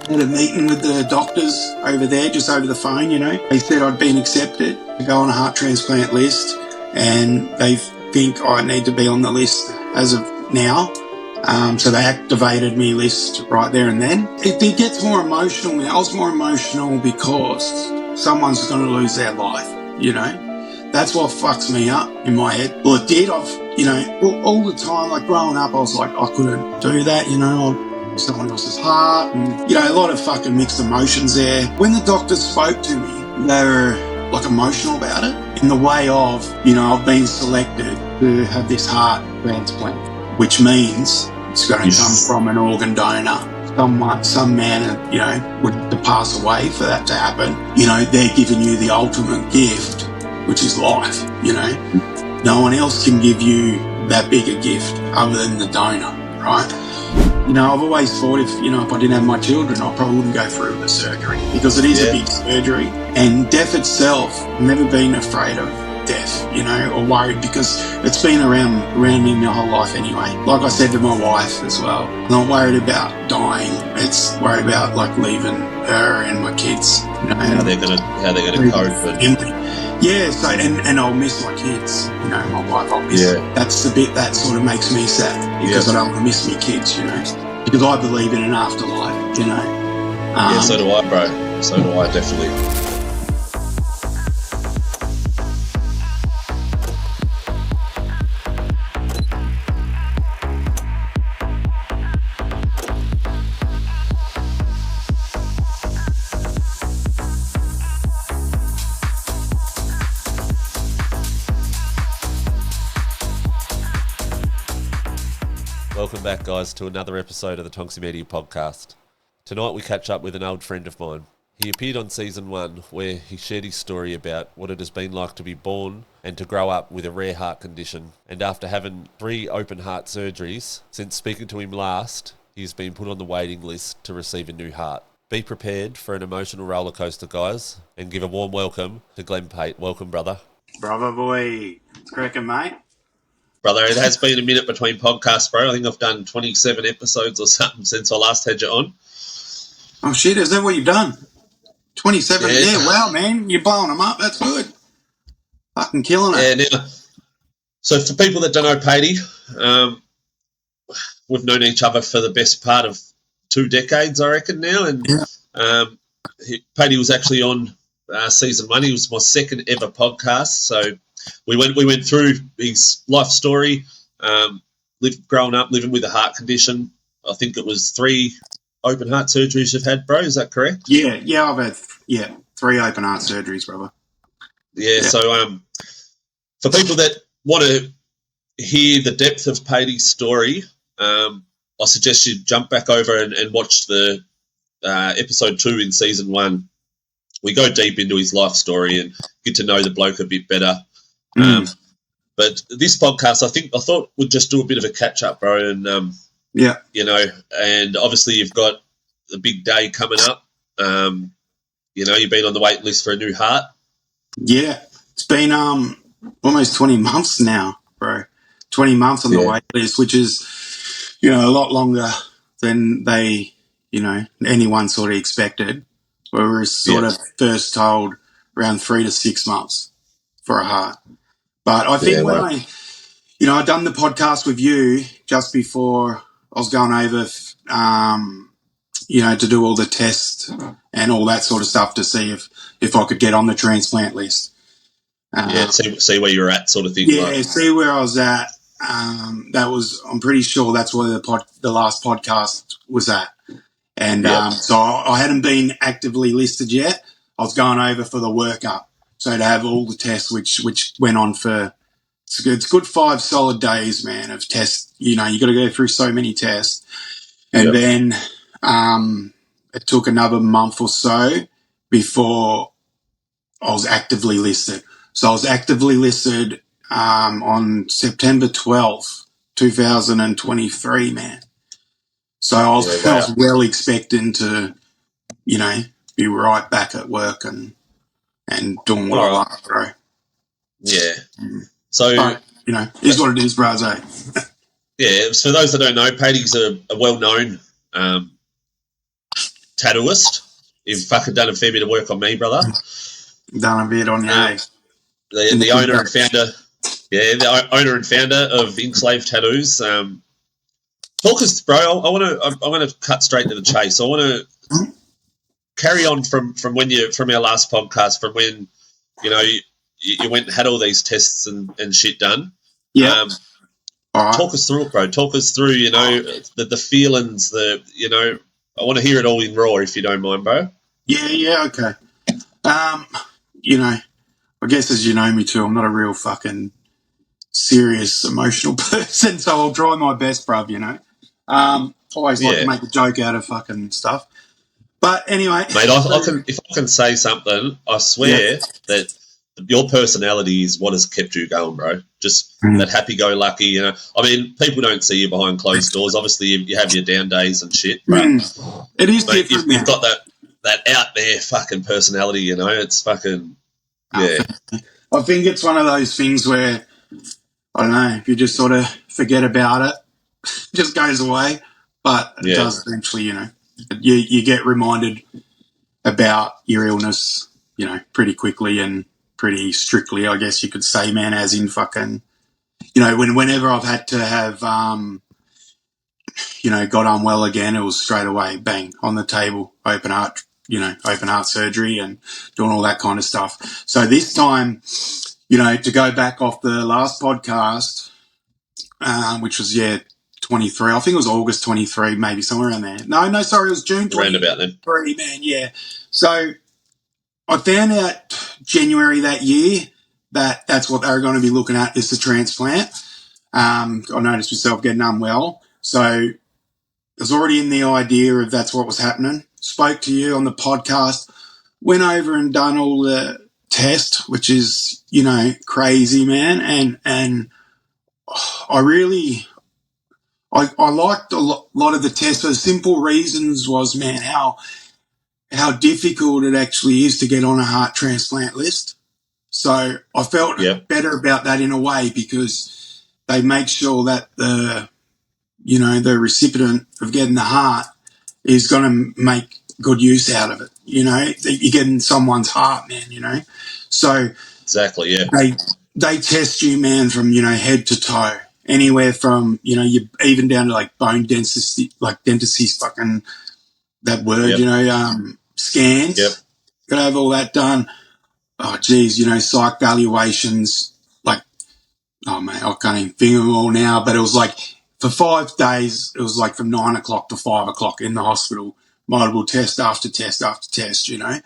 had a meeting with the doctors over there, just over the phone, They said I'd been accepted to go on a heart transplant list, and they think I need to be on the list as of now. So they activated me list right there and then. It gets more emotional now. I was more emotional because someone's going to lose their life, That's what fucks me up in my head. Well, it did. All the time, like growing up, I was like, I couldn't do that, someone else's heart, and, a lot of fucking mixed emotions there. When the doctors spoke to me, they were like emotional about it in the way of, I've been selected to have this heart transplant, which means it's going to come from an organ donor. Some man, would to pass away for that to happen. They're giving you the ultimate gift, which is life, No one else can give you that big a gift other than the donor, right? I've always thought if I didn't have my children, I probably wouldn't go through the surgery because it is a big surgery. And death itself, I've never been afraid of death, or worried, because it's been around me my whole life anyway. Like I said to my wife as well, I'm not worried about dying. It's worried about like leaving her and my kids. How they're gonna cope with it. Yeah, so and I'll miss my kids, my wife. I'll miss. That's the bit that sort of makes me sad because I don't want to miss my kids, because I believe in an afterlife, So do I, bro. So do I, definitely. Welcome back, guys, to another episode of the Tonksy Media Podcast. Tonight we catch up with an old friend of mine. He appeared on Season 1, where he shared his story about what it has been like to be born and to grow up with a rare heart condition. And after having 3 open heart surgeries, since speaking to him last, he's been put on the waiting list to receive a new heart. Be prepared for an emotional roller coaster, guys, and give a warm welcome to Glenn Pate. Welcome, brother. Brother boy. It's cracking, mate. Brother, it has been a minute between podcasts, bro. I think I've done 27 episodes or something since I last had you on. Oh, shit, is that what you've done? 27? Yeah, wow, man. You're blowing them up. That's good. Fucking killing it. Yeah, now, so for people that don't know Patey, we've known each other for the best part of 2 decades, I reckon, now. And Patey was actually on Season 1. He was my second ever podcast, so we went through his life story, growing up, living with a heart condition. I think it was 3 open heart surgeries you've had, bro. Is that correct? Yeah, I've had 3 open heart surgeries, brother. Yeah. So for people that want to hear the depth of Patey's story, I suggest you jump back over and watch the episode 2 in Season 1. We go deep into his life story and get to know the bloke a bit better. But this podcast, I thought we'd just do a bit of a catch up, bro. And and obviously you've got the big day coming up. You've been on the waiting list for a new heart. Yeah, it's been almost 20 months now, bro. 20 months on the wait list, which is a lot longer than they anyone sort of expected. We were sort of first told around 3 to 6 months for a heart. But I think when I done the podcast with you just before I was going over, to do all the tests and all that sort of stuff to see if I could get on the transplant list. See where you're at, sort of thing. Yeah, see where I was at. I'm pretty sure that's where the last podcast was at. And so I hadn't been actively listed yet. I was going over for the workup. So to have all the tests, which went on for, it's good 5 solid days, man, of tests. You got to go through so many tests. And then it took another month or so before I was actively listed. So I was actively listed on September 12th, 2023, man. So I was well expecting to, be right back at work and doing what I love, bro. Yeah. So, is what it is, bros, eh? Yeah, for those that don't know, Patey's a well-known tattooist. You've fucking done a fair bit of work on me, brother. Done a bit on you. The owner and founder, the owner and founder of Enclave Tattoos. Talk us, bro. I want to cut straight to the chase. I want to carry on from our last podcast, from when you went and had all these tests and shit done. Yeah. All right. Talk us through it, bro. Talk us through, the feelings, I want to hear it all in raw, if you don't mind, bro. Yeah, okay. I guess as you know me too, I'm not a real fucking serious, emotional person, so I'll try my best, bruv, Always like to make a joke out of fucking stuff. But anyway... Mate, if I can say something, I swear that your personality is what has kept you going, bro. Just that happy-go-lucky, I mean, people don't see you behind closed doors. Obviously, you have your down days and shit. But, it is different. You've got that out there fucking personality, It's fucking... Yeah. I think it's one of those things where, I don't know, if you just sort of forget about it, it just goes away. But it does eventually, you get reminded about your illness, pretty quickly and pretty strictly, I guess you could say, man, as in fucking, whenever I've had to have, got unwell again, it was straight away, bang, on the table, open heart surgery and doing all that kind of stuff. So this time, to go back off the last podcast, which was, 23. I think it was August 23, maybe somewhere around there. No, sorry, it was June 23, around about then. Man, yeah. So I found out January that year that that's what they were going to be looking at, is the transplant. I noticed myself getting unwell. So I was already in the idea of that's what was happening. Spoke to you on the podcast, went over and done all the tests, which is, crazy, man. And I really... I liked a lot of the tests for the simple reasons was, man, how difficult it actually is to get on a heart transplant list. So I felt better about that in a way, because they make sure that the recipient of getting the heart is going to make good use out of it. You're getting someone's heart, man, So exactly, yeah. They test you, man, from, head to toe. Anywhere from, you even down to like bone density, like dentisty's fucking that word, scans. Yep. Got to have all that done. Oh, geez, psych valuations. Like, oh, man, I can't even think of them all now, but it was like for 5 days, it was like from 9 o'clock to 5 o'clock in the hospital, multiple test after test after test, yeah,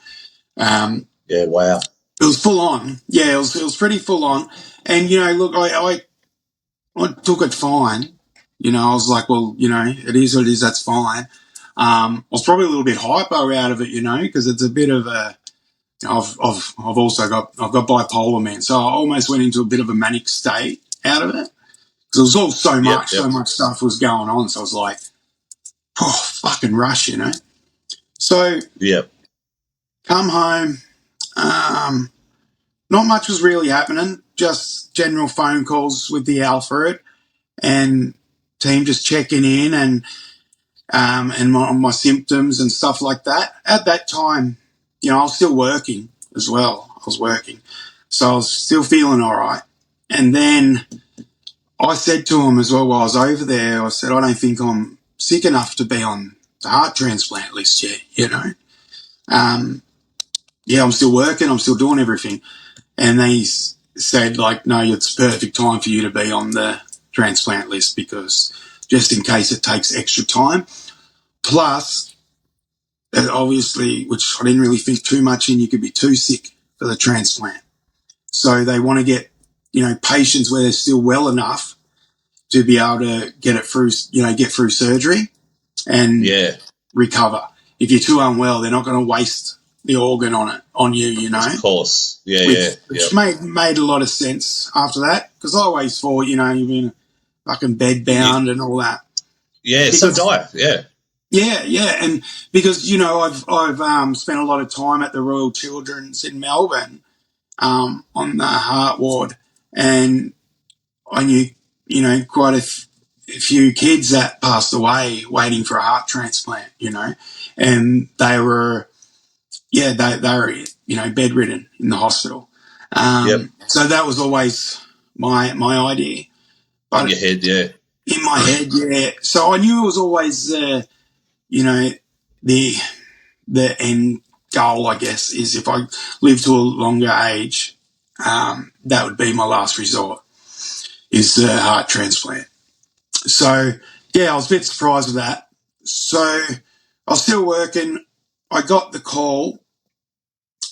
wow. It was full on. Yeah, it was pretty full on. And, look, I took it fine. I was like, well, it is what it is. That's fine. I was probably a little bit hypo out of it, because it's a bit of a. I've got bipolar, man. So I almost went into a bit of a manic state out of it, because it was all so much, so much stuff was going on. So I was like, oh, fucking rush, So come home. Not much was really happening. Just general phone calls with the Alfred and team just checking in and my symptoms and stuff like that. At that time, I was still working as well. I was working. So I was still feeling all right. And then I said to him as well while I was over there, I said, I don't think I'm sick enough to be on the heart transplant list yet, I'm still working. I'm still doing everything. And they said, like, no, it's perfect time for you to be on the transplant list, because just in case it takes extra time. Plus, obviously, which I didn't really think too much in, you could be too sick for the transplant. So they want to get, patients where they're still well enough to be able to get it through, get through surgery and recover. If you're too unwell, they're not going to waste the organ on you, Of course. Which made a lot of sense after that, because I always thought, you've been fucking bed bound and all that. Yeah, because, so dire, yeah. Yeah, and because, I've spent a lot of time at the Royal Children's in Melbourne on the heart ward, and I knew, quite a few kids that passed away waiting for a heart transplant, and they were, they were, bedridden in the hospital. Yep. So that was always my idea. In But your head, yeah. in my head, yeah. So I knew it was always, the the end goal, I guess, is if I live to a longer age, that would be my last resort, is the heart transplant. So, yeah, I was a bit surprised with that. So I was still working. I got the call.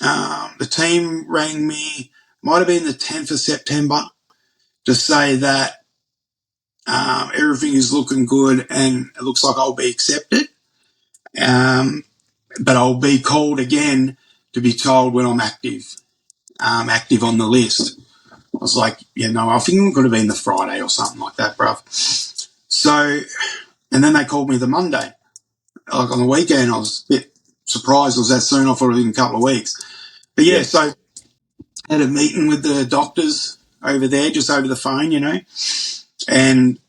The team rang me, might have been the 10th of September, to say that everything is looking good and it looks like I'll be accepted. But I'll be called again to be told when I'm active on the list. I was like, I think it could have been the Friday or something like that, bruv. So, and then they called me the Monday. Like on the weekend, I was a bit surprised it was that soon. I thought it was in a couple of weeks. But yeah, Yep. so I had a meeting with the doctors over there, just over the phone, and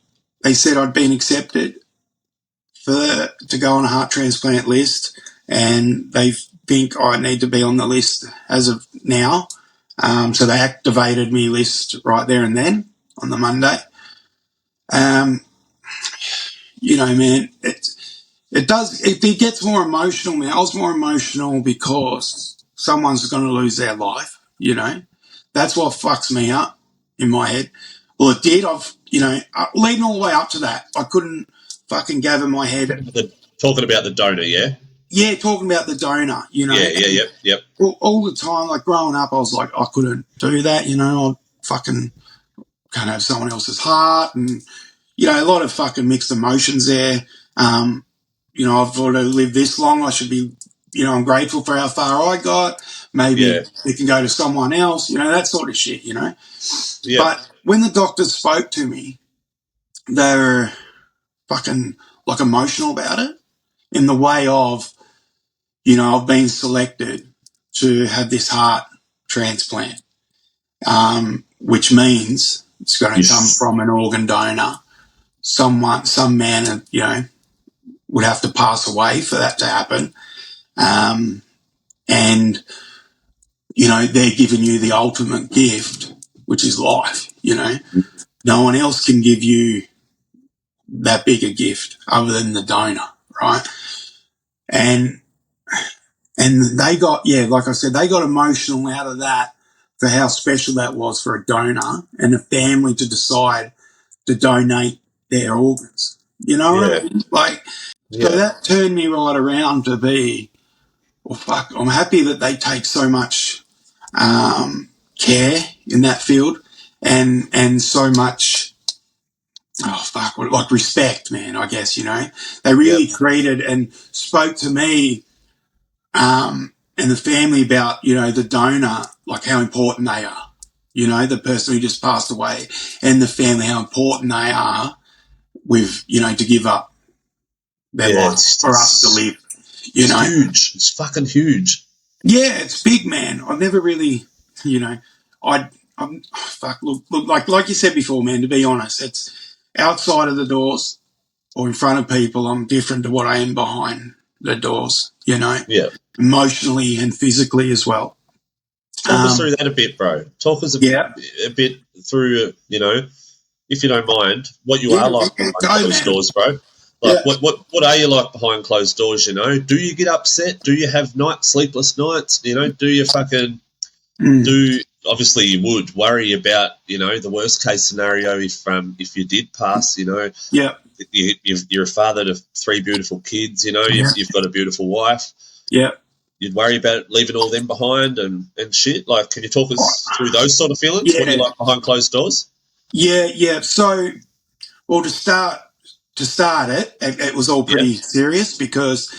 they said I'd been accepted to go on a heart transplant list, and they think I need to be on the list as of now. So they activated me list right there and then on the Monday. Man, it gets more emotional, man. I was more emotional because someone's going to lose their life, That's what fucks me up in my head. Well, it did. Leading all the way up to that, I couldn't fucking gather my head. Talking about the donor, yeah? Yeah, talking about the donor, Yeah, yep. all the time, like growing up, I was like, I couldn't do that, I fucking can't have someone else's heart, and a lot of fucking mixed emotions there. I've thought to live this long, I should be, I'm grateful for how far I got. Maybe Yeah. it can go to someone else, that sort of shit, Yep. But when the doctors spoke to me, they were fucking like emotional about it in the way of, I've been selected to have this heart transplant, which means it's going to come from an organ donor. Some man, would have to pass away for that to happen. And, they're giving you the ultimate gift, which is life, No one else can give you that big a gift other than the donor, right? And they got, like I said, they got emotional out of that for how special that was for a donor and a family to decide to donate their organs. You know what I mean? So Yeah. that turned me right around to be, well, fuck, I'm happy that they take so much care in that field and so much, like respect, man, I guess, They really treated and spoke to me and the family about, the donor, like how important they are. The person who just passed away and the family, how important they are with, to give up their life for us to live. It's huge. It's fucking huge. Yeah, it's big, man. I've never really, look, like you said before, man, to be honest, it's outside of the doors or in front of people, I'm different to what I am behind the doors, Yeah. emotionally and physically as well. Talk us through that a bit, bro. Talk us a bit through, if you don't mind, what you are like behind closed doors, bro. Like, what are you like behind closed doors, Do you get upset? Do you have sleepless nights? Do you fucking obviously you would worry about, the worst case scenario if you did pass, Yeah. You're a father to 3 beautiful kids, you've got a beautiful wife. Yeah. You'd worry about leaving all them behind and shit. Like, can you talk us through those sort of feelings? What you like behind closed doors? Yeah. So, well, to start it was all pretty serious because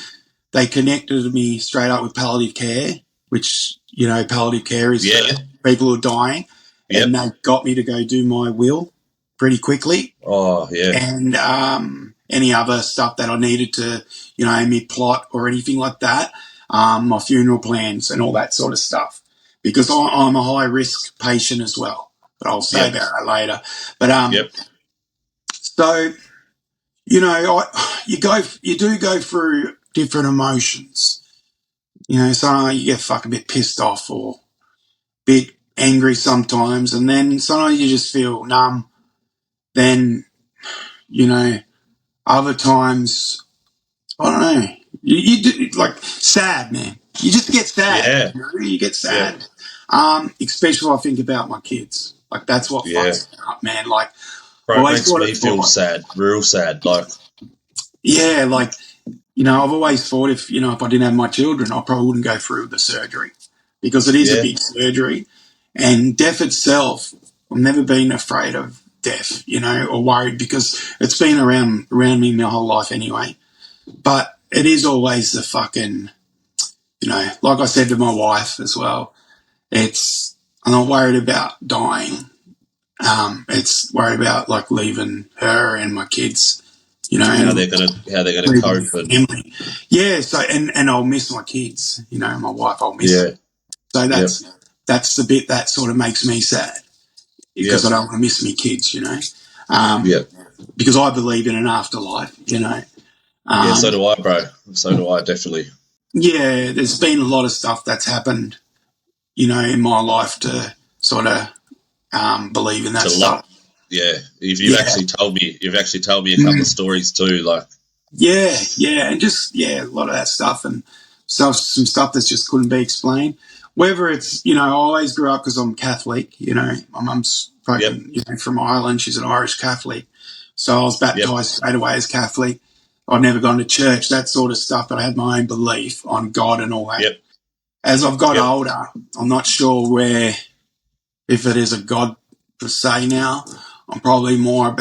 they connected me straight up with palliative care, which, palliative care is for people who are dying. And they got me to go do my will pretty quickly. Oh, yeah. And any other stuff that I needed to, any plot or anything like that, my funeral plans and all that sort of stuff. Because I'm a high-risk patient as well. But I'll say about that later. But so you do go through different emotions. Sometimes you get fucking a bit pissed off or a bit angry sometimes, and then sometimes you just feel numb. Then, other times, I don't know, you do, like, sad, man. You just get sad. Yeah. You get Yeah. sad. Especially when I think about my kids. Like, that's what Yeah. fucks me up, man. Like, I Bro, it always makes thought me it, feel sad, real sad. Like, yeah, like, I've always thought if I didn't have my children, I probably wouldn't go through the surgery because it is a yeah, big surgery. And death itself, I've never been afraid of death, or worried because it's been around me my whole life anyway. But it is always the fucking, like I said to my wife as well, I'm not worried about dying. It's worried about like leaving her and my kids, how and they're gonna leaving cope the and family. Yeah, so and I'll miss my kids, my wife, I'll miss yeah, her. So yep, that's the bit that sort of makes me sad yep, because I don't want to miss my kids, um, yep. because I believe in an afterlife, Yeah, so Um, do I, bro. So do I, definitely. yeah, there's been a lot of stuff that's happened, in my life to sort of believe in that To love, stuff. yeah. If Yeah. you've actually told me a couple of Mm. stories too. Like, Yeah, and just a lot of that stuff and some stuff that just couldn't be explained. Whether it's I always grew up because I'm Catholic. My mum's yep, fucking from Ireland. She's an Irish Catholic, so I was yep, baptized straight away as Catholic. I'd never gone to church, that sort of stuff, but I had my own belief on God and all that. yep, As I've got yep. older, I'm not sure if it is a God per se now. I'm probably more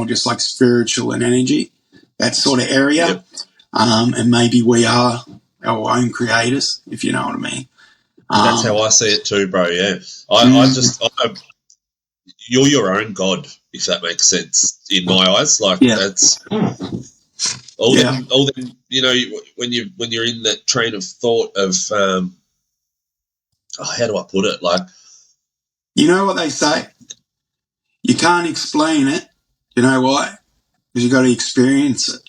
just like spiritual and energy, that sort of area. Yep. And maybe we are our own creators, if you know what I mean. That's how Um, I see it too, bro. Yeah, mm, you're your own god, if that makes sense in my eyes. Like yeah, that's yeah. all them. When you're in that train of thought of how do I put it? Like, You know what they say? You can't explain it. You know why? Because you got to experience it.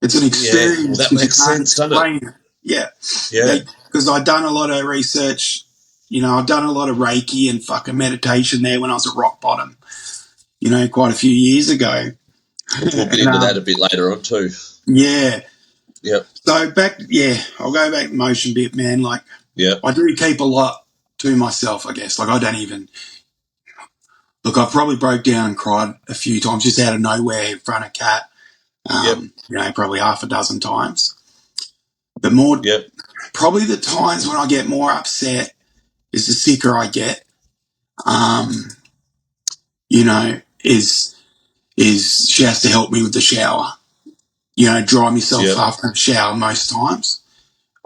It's an yeah, well, experience that because you makes can't sense, doesn't it? explain it. Yeah. Yeah, Because I've done a lot of research. I've done a lot of Reiki and fucking meditation there when I was at rock bottom, quite a few years ago. we'll get and into that a bit later on too. yeah. Yep, So I'll go back to motion bit, man. Like, yep, I do keep a lot to myself, I guess. Like, I don't even look. I probably broke down and cried a few times just out of nowhere in front of Cat. yep, Probably half a dozen times. But more, yep, probably the times when I get more upset is the sicker I get. Um, is she has to help me with the shower. Dry myself yep, after the shower most times.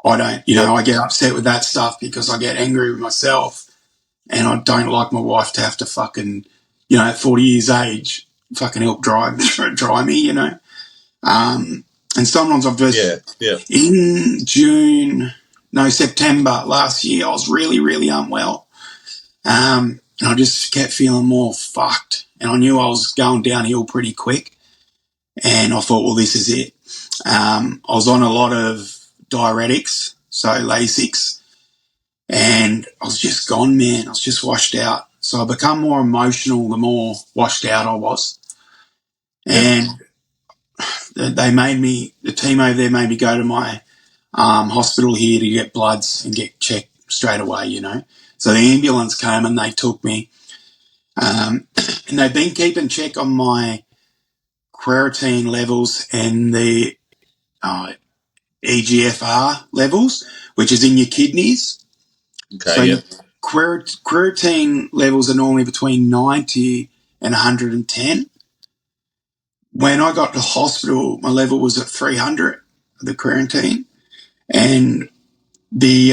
I don't, yep, I get upset with that stuff because I get angry with myself and I don't like my wife to have to fucking, at 40 years age, fucking help dry me, and sometimes I've yeah, just, yeah, in September last year, I was really, really unwell. And I just kept feeling more fucked. And I knew I was going downhill pretty quick. And I thought, well, this is it. I was on a lot of diuretics, so Lasix, and I was just gone, man. I was just washed out. So I become more emotional the more washed out I was. yep. And the team over there made me go to my hospital here to get bloods and get checked straight away, So the ambulance came and they took me. And they've been keeping check on my creatine levels and the uh, EGFR levels, which is in your kidneys. Okay, So yep. creatine levels are normally between 90 and 110. When I got to hospital, my level was at 300, the creatine, and the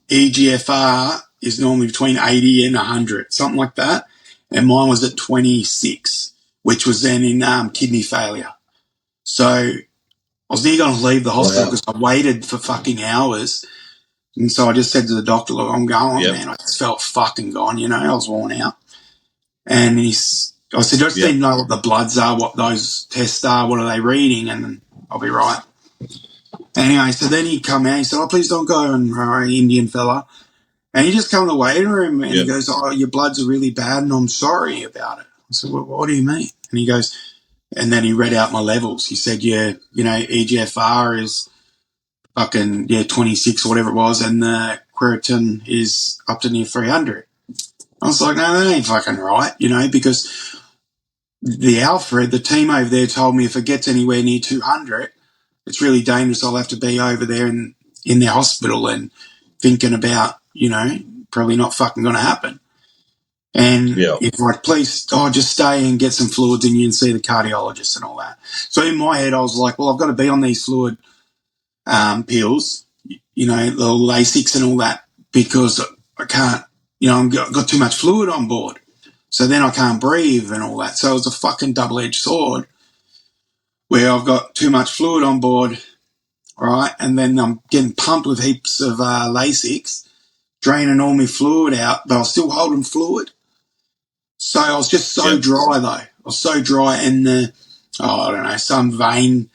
EGFR is normally between 80 and 100, something like that. And mine was at 26, which was then in kidney failure. So I was nearly going to leave the hospital Wow. because I waited for fucking hours. And so I just said to the doctor, look, I'm going, Yep. man. I just felt fucking gone, I was worn out. And I said, I just Yeah. need to know what the bloods are, what those tests are, what are they reading, and I'll be right. Anyway, so then he come out, he said, oh, please don't go, and Indian fella. And he just come in the waiting room and he goes, oh, your bloods are really bad and I'm sorry about it. I said, well, what do you mean? And he goes, and then he read out my levels. He said, yeah, you know, EGFR is fucking, 26 or whatever it was, and the creatine is up to near 300. I was like, no, that ain't fucking right, you know, because the Alfred, the team over there told me if it gets anywhere near 200, it's really dangerous. I'll have to be over there in their hospital and thinking about, you know, probably not fucking going to happen. And if like, please, just stay and get some fluids in you and see the cardiologist and all that. So in my head, I was like, well, I've got to be on these fluid pills, you know, the Lasix and all that, because I can't, you know, I've got too much fluid on board. So then I can't breathe and all that. So it's a fucking double-edged sword where I've got too much fluid on board, right? And then I'm getting pumped with heaps of Lasix, draining all my fluid out, but I was still holding fluid. So I was just so dry, though. I was so dry, and I don't know, some vein,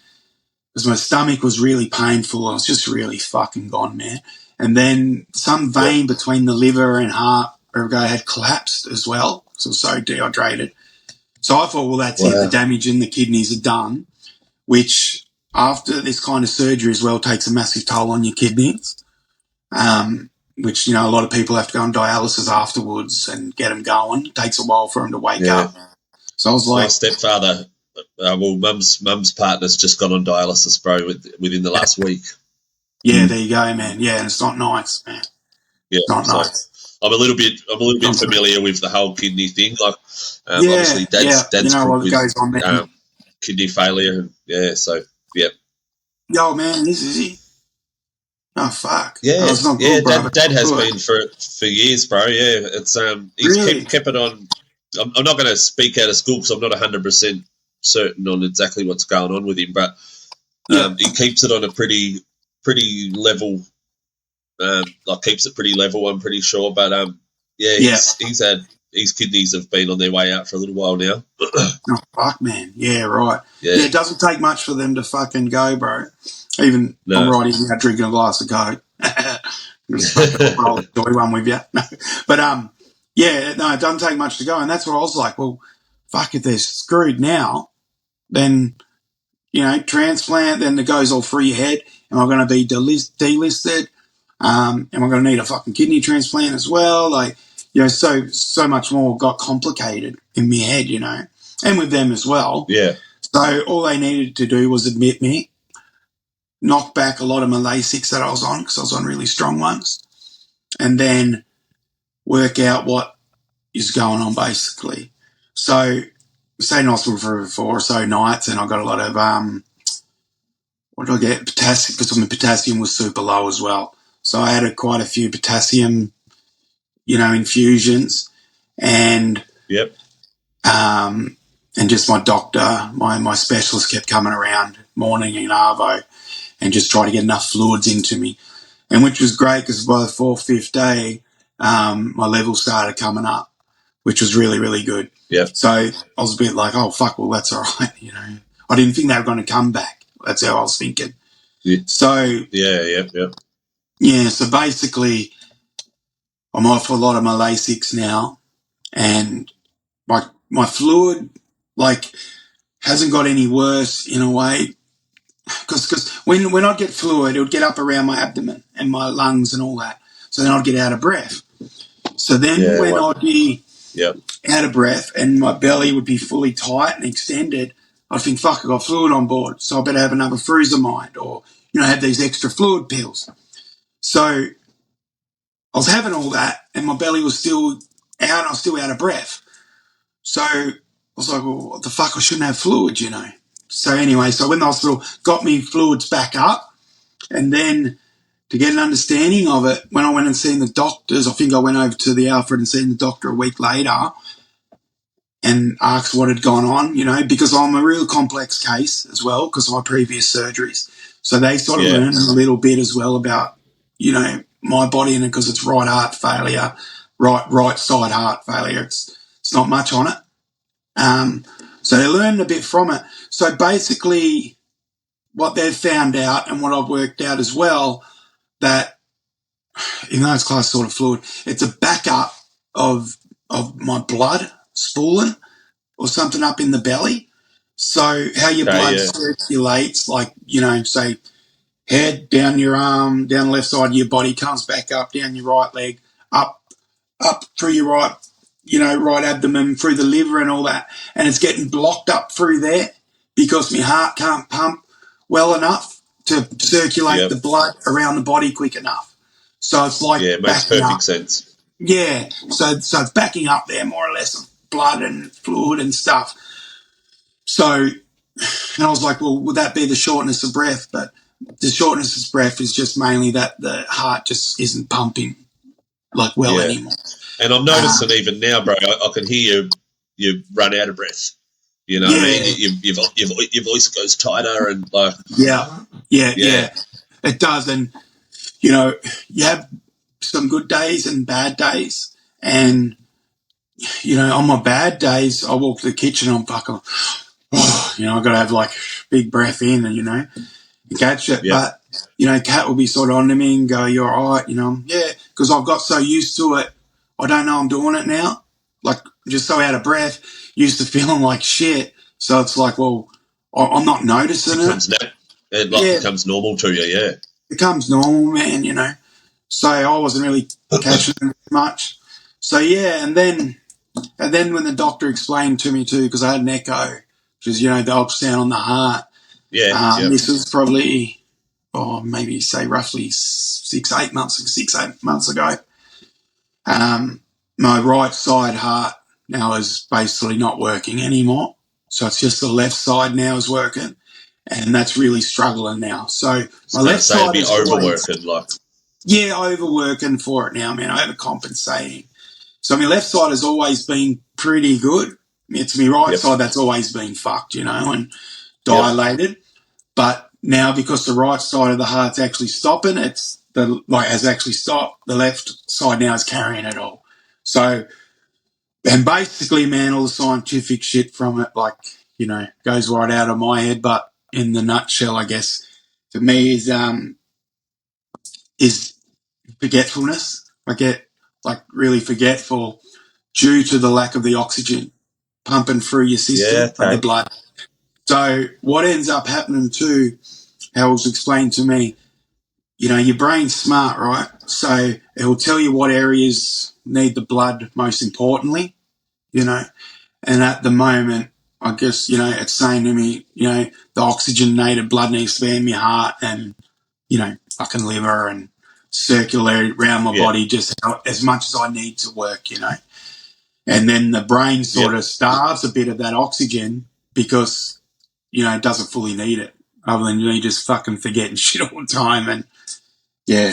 because my stomach was really painful. I was just really fucking gone, man. And then some vein between the liver and heart had collapsed as well. So I was so dehydrated. So I thought, well, that's it. The damage in the kidneys are done, which after this kind of surgery as well takes a massive toll on your kidneys, which, you know, a lot of people have to go on dialysis afterwards and get them going. It takes a while for them to wake up. So I was like... My stepfather, mum's partner's just gone on dialysis, bro, within the last week. Yeah, there you go, man. Yeah, and it's not nice, man. Yeah, not nice. I'm a little bit familiar with the whole kidney thing. Like, obviously, Dad's you know what goes on there. Kidney failure. Yeah, so Yo, man, this is it. Oh fuck. Yeah, it's not good, bro. Dad has been for years, bro. Yeah, it's he's really? kept it on. I'm not going to speak out of school because I'm not 100% certain on exactly what's going on with him, but he keeps it on a pretty level. Keeps it pretty level, I'm pretty sure. But he's had his kidneys have been on their way out for a little while now. Oh fuck, man. Yeah, right. Yeah, it doesn't take much for them to fucking go, bro. Even I'm right here now drinking a glass of Coke. Just fucking roll the joy one with you. But it doesn't take much to go, and that's where I was like, well, fuck, if they're screwed now, then, you know, transplant, then it goes all through your head. Am I going to be delisted? Am I going to need a fucking kidney transplant as well? Like, you know, so much more got complicated in my head, you know, and with them as well. Yeah. So all they needed to do was admit me, knock back a lot of my Lasix that I was on, because I was on really strong ones, and then work out what is going on, basically. So I stayed in hospital for 4 or so nights, and I got a lot of what did I get? Potassium, because my potassium was super low as well. So I had quite a few potassium, you know, infusions, and and just my doctor, my specialist kept coming around morning and arvo, and just try to get enough fluids into me, and which was great because by the 4th, 5th day, my levels started coming up, which was really, really good. Yeah. So I was a bit like, oh fuck, well that's all right, you know. I didn't think they were going to come back. That's how I was thinking. Yeah. So so basically, I'm off a lot of my Lasix now, and my fluid hasn't got any worse in a way, because when I'd get fluid, it would get up around my abdomen and my lungs and all that. So then I'd get out of breath. So then when I'd be out of breath and my belly would be fully tight and extended, I'd think, fuck, I got fluid on board, so I better have another Frusemide, or, you know, have these extra fluid pills. So I was having all that, and my belly was still out, and I was still out of breath. So I was like, well, what the fuck, I shouldn't have fluids, you know. So anyway, so I went to the hospital, got me fluids back up, and then to get an understanding of it, when I went and seen the doctors, I think I went over to the Alfred and seen the doctor a week later and asked what had gone on, you know, because I'm a real complex case as well because of my previous surgeries. So they sort of learned a little bit as well about, you know, my body, and because it's right heart failure, right side heart failure. It's not much on it. So they learned a bit from it. So basically, what they've found out and what I've worked out as well, that even though it's class sort of fluid, it's a backup of my blood spooling or something up in the belly. So how your blood circulates, like, say head, down your arm, down the left side of your body, comes back up, down your right leg, up through your right abdomen, through the liver and all that. And it's getting blocked up through there because my heart can't pump well enough to circulate the blood around the body quick enough. So it's like it makes perfect sense. Yeah, so it's backing up there more or less, blood and fluid and stuff. So, and I was like, well, would that be the shortness of breath? But the shortness of breath is just mainly that the heart just isn't pumping like well anymore. And I'm noticing even now, bro, I can hear you run out of breath. You know what I mean? Your voice goes tighter and like... Yeah. It does. And, you have some good days and bad days. And, on my bad days, I walk to the kitchen, I'm fucking, I've got to have like big breath in and, catch it. But, Kat will be sort of on to me and go, you're all right, because I've got so used to it. I don't know I'm doing it now. Like, just so out of breath, used to feeling like shit. So it's like, well, I'm not noticing it. It becomes normal to you, It becomes normal, man, So I wasn't really catching it much. So, and then when the doctor explained to me too, because I had an echo, which is, the ultrasound on the heart. This was probably, maybe say roughly 6-8 months ago. My right side heart now is basically not working anymore. So it's just the left side now is working, and that's really struggling now. So my left side is overworking, overworking for it now, man. Overcompensating. So my left side has always been pretty good. It's my right side that's always been fucked, and dilated. But now because the right side of the heart's actually stopping, has actually stopped. The left side now is carrying it all. So, and basically, man, all the scientific shit from it, goes right out of my head. But in the nutshell, I guess, for me is forgetfulness. I get really forgetful due to the lack of the oxygen pumping through your system of the blood. So what ends up happening too, how it was explained to me, your brain's smart, right? So it will tell you what areas need the blood most importantly, and at the moment, I guess, it's saying to me, the oxygenated blood needs to be in my heart and, fucking liver and circulate around my body just as much as I need to work, And then the brain sort of starves a bit of that oxygen because, it doesn't fully need it. Other than you just fucking forgetting shit all the time and,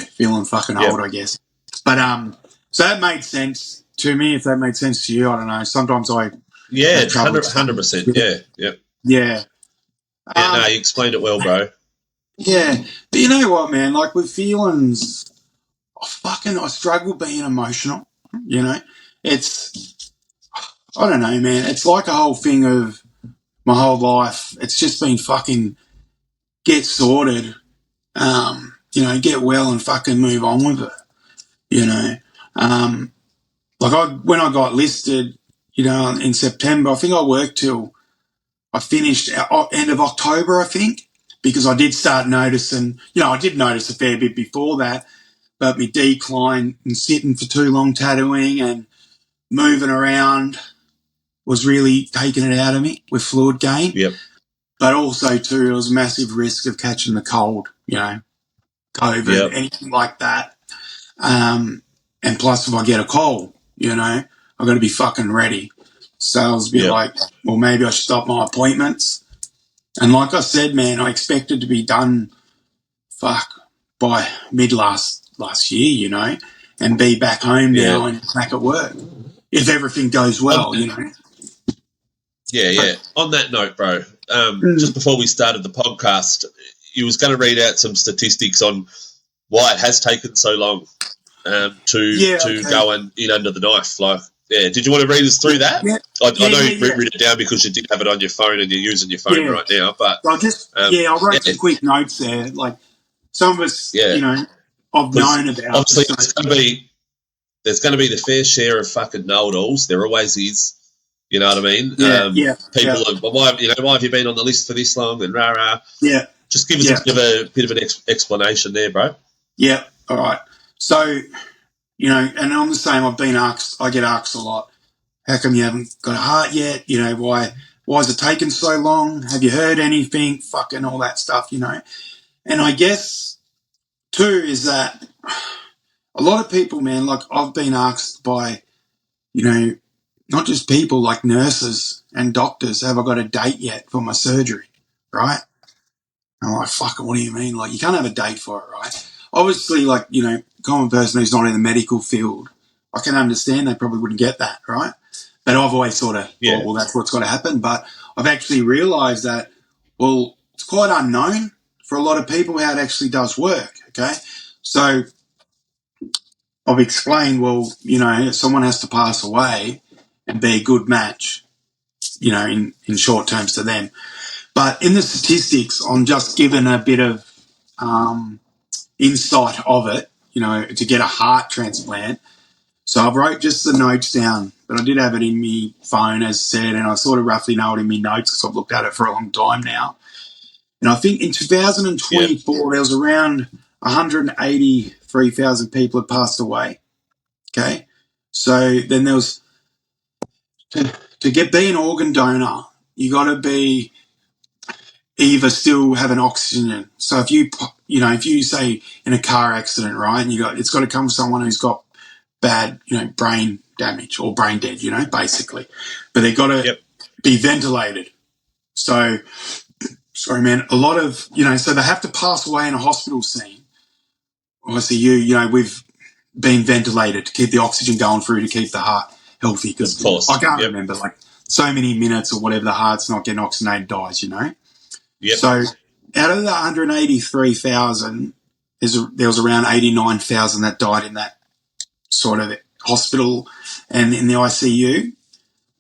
feeling fucking old, I guess. But, so that made sense to me. If that made sense to you, I don't know. Sometimes I... 100%, Yeah. No, you explained it well, bro. Yeah. But you know what, man? Like, with feelings, I struggle being emotional, It's... I don't know, man. It's like a whole thing of my whole life. It's just been fucking get sorted, get well and fucking move on with it, when I got listed, in September, I think I worked till I finished end of October, I think, because I did start noticing, I did notice a fair bit before that, but my decline and sitting for too long tattooing and moving around was really taking it out of me with fluid gain. Yep. But also, too, there was a massive risk of catching the cold, COVID, anything like that. And plus, if I get a cold, I've got to be fucking ready. So I was a bit like, well, maybe I should stop my appointments. And like I said, man, I expected to be done, by mid last year, and be back home now and back at work. If everything goes well, Yeah. On that note, bro, just before we started the podcast, you was going to read out some statistics on why it has taken so long to go in under the knife. Like, Yeah. Did you want to read us through that? Yeah, I know you yeah. written it down because you did have it on your phone and you're using your phone Yeah. right now. But So I wrote some quick notes there. Like some of us, yeah, I've because known about. obviously there's going to be the fair share of fucking know-it-alls. There always is. You know what I mean? Yeah. People are, why have you been on the list for this long? And rah rah. Yeah. Just give us Yeah. a bit of an explanation there, bro. Yeah. All right. So, and I'm the same. I get asked a lot. How come you haven't got a heart yet? Why is it taking so long? Have you heard anything? Fucking all that stuff, And I guess too is that a lot of people, man, like I've been asked by, not just people like nurses and doctors, have I got a date yet for my surgery? Right? I'm like, fucking, what do you mean? Like, you can't have a date for it, right? Obviously, like, common person who's not in the medical field, I can understand they probably wouldn't get that, right? But I've always sort of thought, well, that's what's got to happen. But I've actually realised that, well, it's quite unknown for a lot of people how it actually does work, okay? So I've explained, well, if someone has to pass away and be a good match, in short terms to them. But in the statistics, I'm just given a bit of insight of it, to get a heart transplant. So I wrote just the notes down, but I did have it in my phone, as said, and I sort of roughly know it in my notes because I've looked at it for a long time now. And I think in 2024, there was around 183,000 people had passed away. Okay. So then there was, be an organ donor, you got to be either still have an oxygen. So if you say in a car accident, right, and it's got to come from someone who's got bad, brain damage or brain dead, basically. But they've got to be ventilated. So, sorry, man, a lot of, so they have to pass away in a hospital scene. ICU, we've been ventilated to keep the oxygen going through to keep the heart healthy. Because I can't remember, like, so many minutes or whatever, the heart's not getting oxygenated, dies, So out of the 183,000, there was around 89,000 that died in that sort of hospital and in the ICU.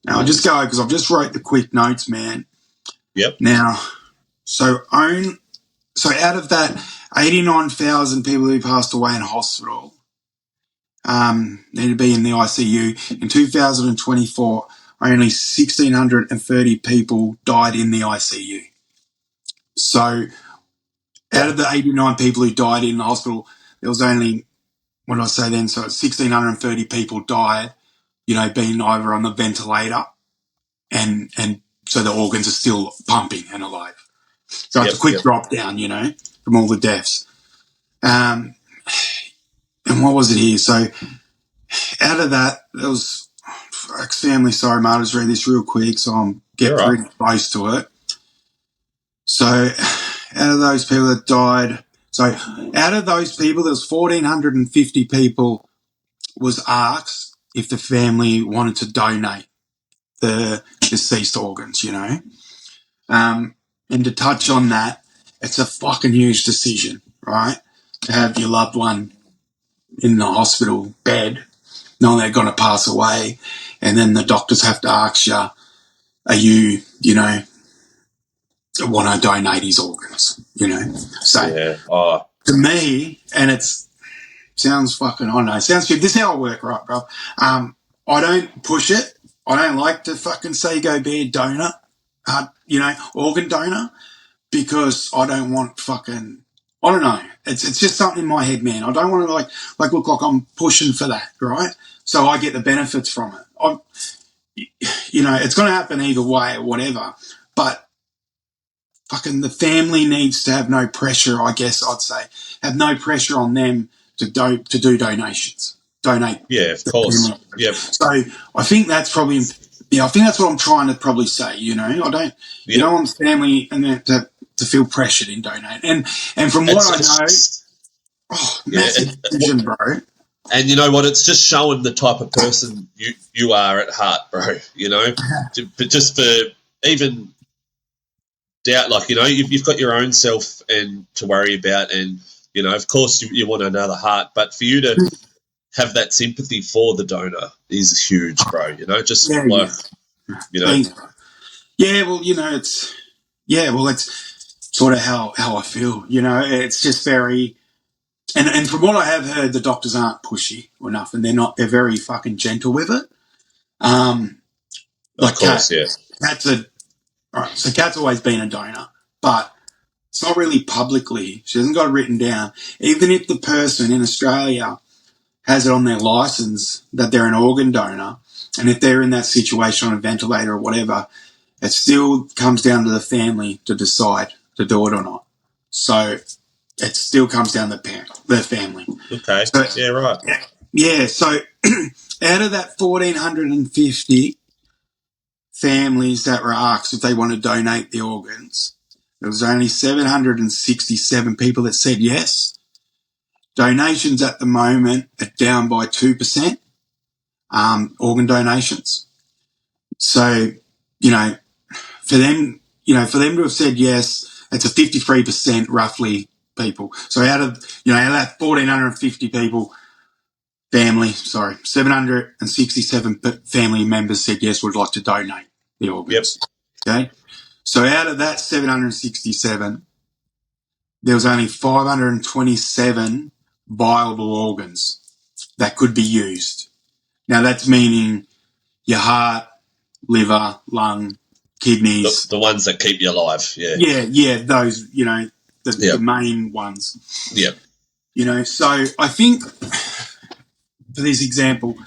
Now I'll just go because I've just wrote the quick notes, man. Yep. Now, so out of that 89,000 people who passed away in hospital, need to be in the ICU. In 2024, only 1,630 people died in the ICU. So out of the 89 people who died in the hospital, there was only, what did I say then? So 1,630 people died, being either on the ventilator and so the organs are still pumping and alive. So it's a quick drop down, from all the deaths. And what was it here? So out of that, there was, family, sorry, mate, I'll just read this real quick so I'm getting pretty close to it. So out of those people that died, out of those people, there was 1,450 people was asked if the family wanted to donate the deceased organs, and to touch on that, it's a fucking huge decision, right? To have your loved one in the hospital bed, knowing they're going to pass away, and then the doctors have to ask you, are you, want to donate his organs, So to me, and sounds fucking, I don't know, sounds good. This is how I work, right, bro? I don't push it. I don't like to fucking say go be a donor, organ donor, because I don't want fucking, I don't know. It's just something in my head, man. I don't want to like look like I'm pushing for that, right? So I get the benefits from it. It's going to happen either way or whatever, but fucking the family needs to have no pressure, I guess I'd say. Have no pressure on them to do donations. Donate. Yeah, of course. Yeah. So I think that's probably, I think that's what I'm trying to probably say, you don't want the family and to feel pressured in donating. And from what I know, massive decision, bro. And you know what? It's just showing the type of person you are at heart, bro. But just for even doubt, like, you've got your own self and to worry about, and of course you want another heart, but for you to have that sympathy for the donor is huge, bro. You know, just Yeah, like, yeah. you know, Thanks. Yeah, well, it's sort of how I feel. You know, it's just very. And from what I have heard, the doctors aren't pushy enough, and they're not. They're very fucking gentle with it. of Like course, yeah. Kat's all right. So Kat's always been a donor, but it's not really publicly. She hasn't got it written down. Even if the person in Australia has it on their license that they're an organ donor, and if they're in that situation on a ventilator or whatever, it still comes down to the family to decide to do it or not. So it still comes down to the family. Okay. So, Yeah, right. yeah. So out of that 1,450 families that were asked if they want to donate the organs, there was only 767 people that said yes. Donations at the moment are down by 2%, organ donations. So, you know, for them to have said yes, it's a 53% roughly people. So out of that 1,450 people, 767 family members said yes, would like to donate the organs. Yep. Okay. So out of that 767, there was only 527 viable organs that could be used. Now that's meaning your heart, liver, lung, kidneys. The ones that keep you alive. Yeah. Yeah, those, the main ones. Yeah. So I think, for this example,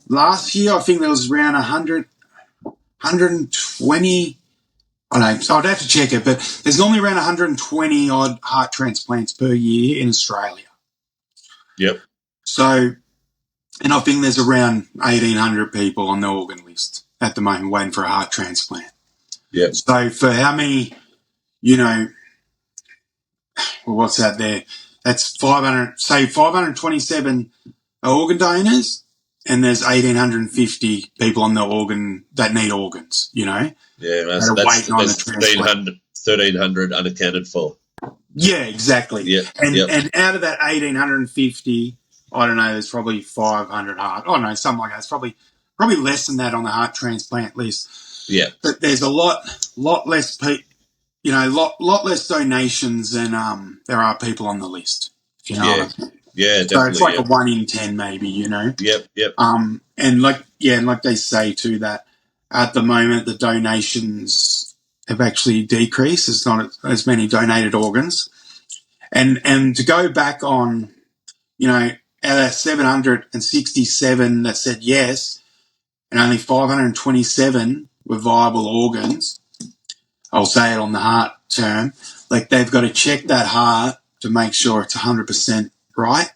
last year I think there was around 120. I don't know, so I'd have to check it, but there's normally around 120 odd heart transplants per year in Australia. Yep. So, and I think there's around 1,800 people on the organ list at the moment waiting for a heart transplant. Yep. So for how many, what's that there? That's 527 organ donors, and there's 1,850 people on the organ that need organs, Yeah, that are waiting on the transplant. 1,300 unaccounted for. Yeah, exactly. Yeah. And out of that 1,850, I don't know, there's probably 500 heart. Oh no, something like that. It's probably less than that on the heart transplant list. Yeah. But there's a lot less lot less donations than there are people on the list. If you know what I mean. Yeah, So definitely. it's like a 1 in 10 maybe, Yep. And like they say too, that at the moment the donations have actually decreased. There's not as many donated organs. And to go back on, out of 767 that said yes, and only 527 were viable organs, I'll say it on the heart term, like they've got to check that heart to make sure it's 100% right.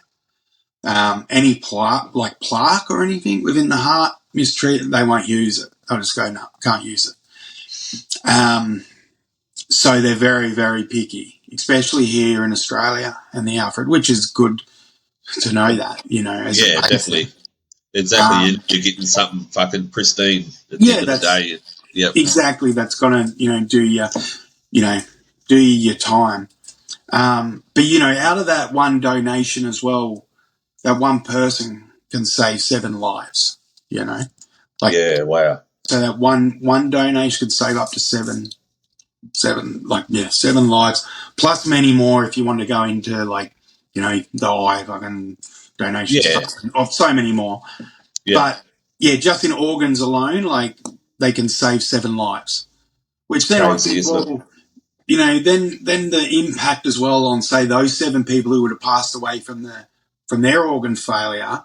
Any plaque or anything within the heart mistreated, they won't use it. They'll just go, no, can't use it. So they're very, very picky, especially here in Australia and the Alfred, which is good to know that, Definitely. Exactly. You're getting something fucking pristine at the end of the day. Yep. Exactly. That's going to, do your time. But, out of that one donation as well, that one person can save 7 lives, Wow. So that one donation could save up to 7 lives, plus many more if you want to go into the eye fucking donations of so many more. Yeah. But just in organs alone, they can save 7 lives, which then Crazy, I think, then the impact as well on, say, those 7 people who would have passed away from their organ failure,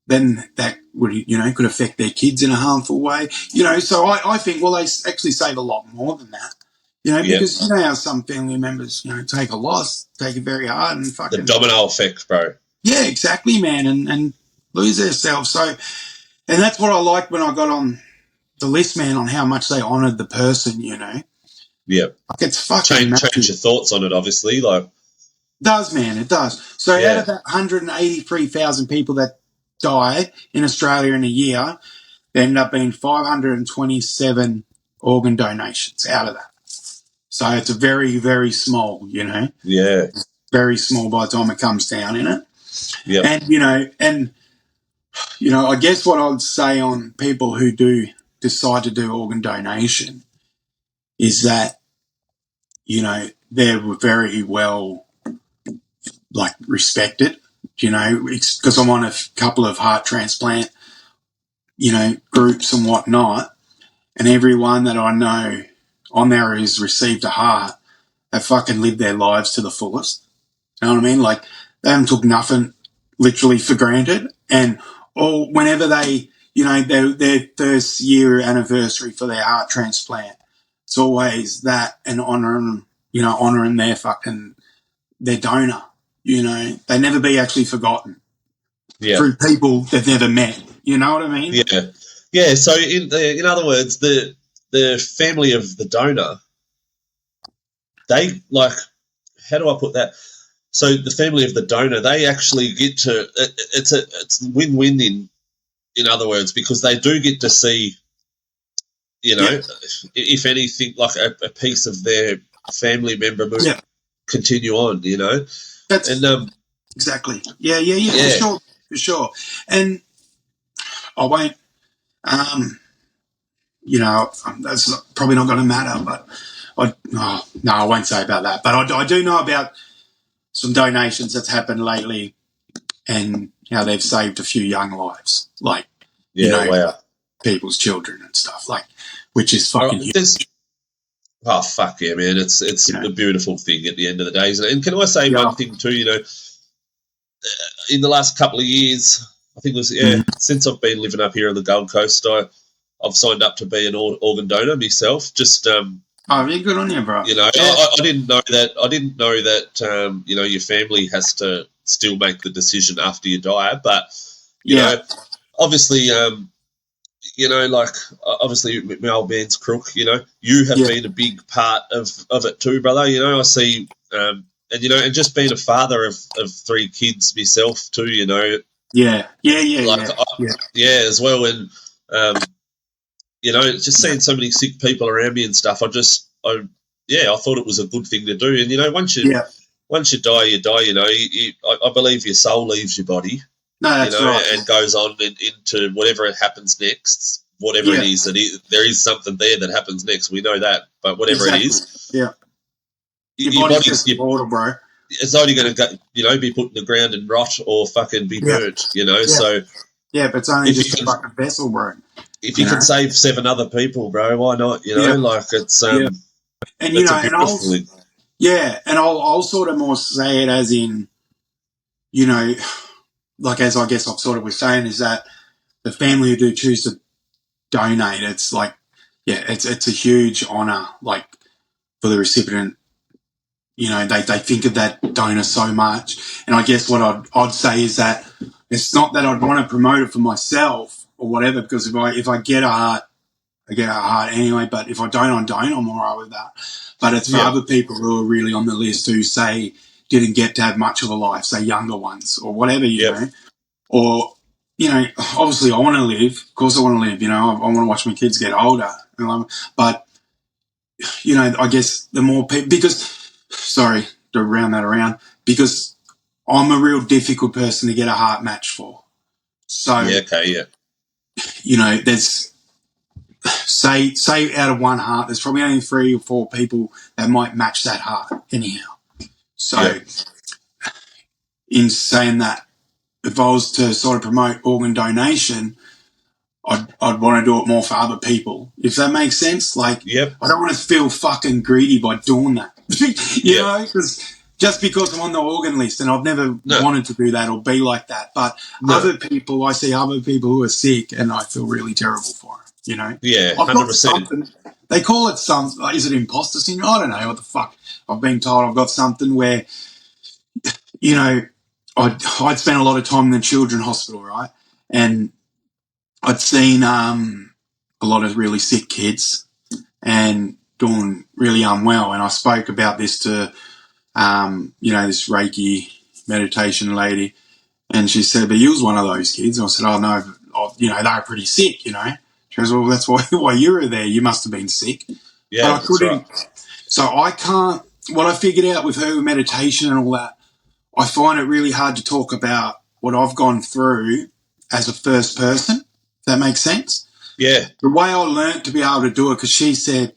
then that would, could affect their kids in a harmful way. So I think, well, they actually save a lot more than that. Because how some family members, take a loss, take it very hard and fucking... The domino effect, bro. Yeah, exactly, man, and lose themselves. So, and that's what I liked when I got on the list, man, on how much they honoured the person, Yeah. Like, it's fucking change your thoughts on it, obviously. It does, man, it does. So out of that 183,000 people that die in Australia in a year, there ended up being 527 organ donations out of that. So it's a very, very small, Yeah. very small by the time it comes down in it. Yeah. And, and I guess what I'd say on people who do decide to do organ donation is that, they're very well, respected, because I'm on a couple of heart transplant, groups and whatnot, and everyone that I know on there who's received a heart, they fucking lived their lives to the fullest. You know what I mean? Like, they haven't took nothing literally for granted. And whenever they, their first year anniversary for their heart transplant, it's always that and honouring their donor. They never be actually forgotten through people they've never met. You know what I mean? Yeah. Yeah. So in other words, the family of the donor, they how do I put that? So the family of the donor, they actually get to it's win-win in other words, because they do get to see, if anything, like a piece of their family member continue on, That's and exactly. Yeah, for sure. And I won't, that's probably not going to matter, but I won't say about that. But I do know about some donations that's happened lately and how they've saved a few young lives, wow. people's children and stuff, which is fucking huge. Oh, fuck yeah, man. It's a beautiful thing at the end of the day, isn't it? And can I say one thing too, in the last couple of years, I think it was, since I've been living up here on the Gold Coast, I've signed up to be an organ donor myself. Just really good on you, bro. I didn't know that. I didn't know that. Your family has to still make the decision after you die, but you know, obviously, obviously, my old man's Crook. You have been a big part of it too, brother. I see, and just being a father of 3 kids myself too. As well, and just seeing so many sick people around me and stuff. I thought it was a good thing to do. And once you die, you die. I believe your soul leaves your body. No, that's right. And goes on into whatever happens next. Whatever it is, there is something there that happens next. We know that, but whatever it is, your body's just immortal, bro. It's only going to be put in the ground and rot or fucking be burnt. So but it's only just a fucking vessel, bro. If you can save 7 other people, bro, why not? It's and I'll sort of more say it as in, as I guess I've sort of was saying, is that the family who do choose to donate, it's it's a huge honour, for the recipient. They think of that donor so much. And I guess what I'd say is that it's not that I'd want to promote it for myself or whatever, because if I get a heart, I get a heart anyway, but if I don't, I'm all right with that. But it's for other people who are really on the list who say didn't get to have much of a life, say younger ones or whatever, you know. Or, obviously I want to live. Of course I want to live, I want to watch my kids get older. But, I guess the more people, because, sorry to round that around, because I'm a real difficult person to get a heart match for. So, there's, say out of one heart, there's probably only 3 or 4 people that might match that heart anyhow. So, in saying that, if I was to sort of promote organ donation, I'd want to do it more for other people, if that makes sense. I don't want to feel fucking greedy by doing that. you know, because just because I'm on the organ list and I've never wanted to do that or be like that. But other people, I see other people who are sick and I feel really terrible for them, Yeah, I've 100%. got something. They call it is it imposter syndrome? I don't know what the fuck. I've been told I've got something where, I'd spent a lot of time in the children's hospital, right? And I'd seen a lot of really sick kids and doing really unwell. And I spoke about this to, this Reiki meditation lady. And she said, but you was one of those kids. And I said, oh, no, they were pretty sick, She goes, well, that's why you were there. You must have been sick. Yeah, but I couldn't. Right. So I can't, what I figured out with her meditation and all that, I find it really hard to talk about what I've gone through as a first person. If that makes sense? Yeah. The way I learnt to be able to do it, because she said,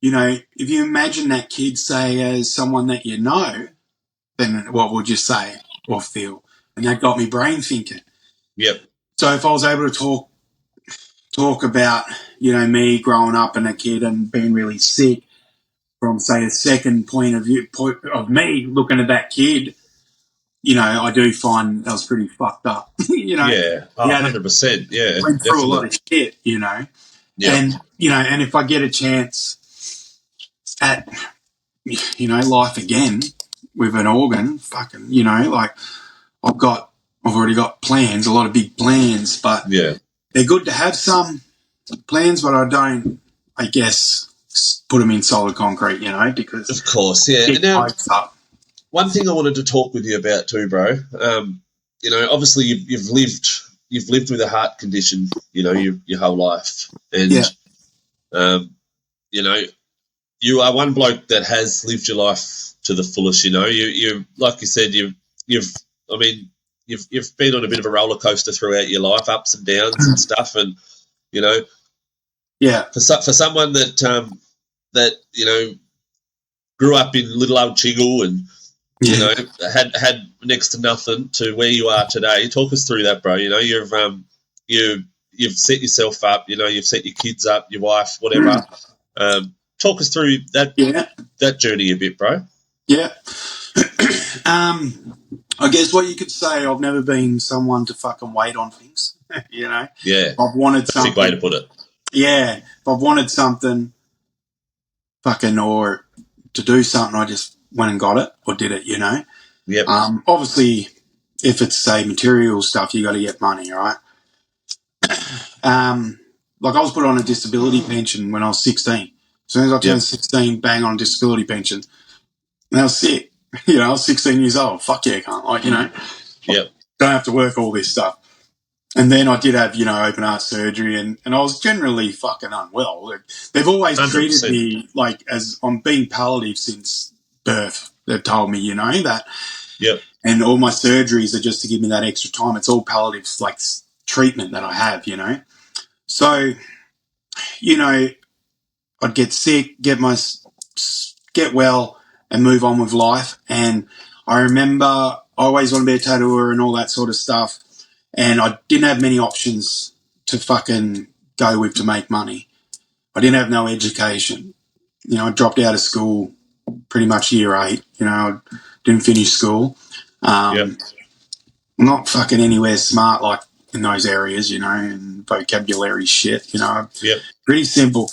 you know, if you imagine that kid, say, as someone that you know, then what would you say or feel? And that got me brain thinking. Yep. So if I was able to talk about, you know, me growing up and a kid and being really sick from, say, a second point of me looking at that kid, you know, I do find that was pretty fucked up. You know, Yeah. Oh, 100%. Yeah, went through a lot definitely. of shit, you know. Yeah. And, you know, and if I get a chance at, you know, life again with an organ, fucking, you know, like I've already got plans, a lot of big plans, but Yeah. they're good to have some plans, but I don't, I guess, put them in solid concrete, you know, because Of course, yeah. it Now, hopes up. one thing I wanted to talk with you about too, bro. You know, obviously you've lived with a heart condition, you know, your whole life, and Yeah. you know, you are one bloke that has lived your life to the fullest. You know, you like you said, I mean, you've been on a bit of a roller coaster throughout your life, ups and downs and stuff, and you know, Yeah. for someone that you know grew up in little old Chiggle and you Yeah. know had next to nothing to where you are today. Talk us through that, bro. You know, you've set yourself up. You know, you've set your kids up, your wife, whatever. Talk us through Yeah. that journey a bit, bro. Yeah. I guess what you could say, I've never been someone to fucking wait on things, you know. Yeah, I've wanted perfect way to something. put it. Yeah. If I've wanted something fucking or to do something, I just went and got it or did it, you know. Yep. Obviously, if it's, say, material stuff, you got to get money, right? Like I was put on a disability pension when I was 16. As soon as I turned Yep. 16, bang on a disability pension. And I was sick. You know, I was 16 years old. Fuck yeah, I can't. Like, you know, Yep. don't have to work all this stuff. And then I did have, you know, open heart surgery and I was generally fucking unwell. They've always treated 100%. me like as I'm being palliative since birth. They've told me, you know, that. Yep. And all my surgeries are just to give me that extra time. It's all palliative, like treatment that I have, you know. So, you know, I'd get sick, get well, and move on with life. And I remember I always wanted to be a tattooer and all that sort of stuff. And I didn't have many options to fucking go with to make money. I didn't have no education. You know, I dropped out of school pretty much year 8. You know, I didn't finish school. Yep. Not fucking anywhere smart like in those areas, you know, and vocabulary shit, you know. Yep. Pretty simple.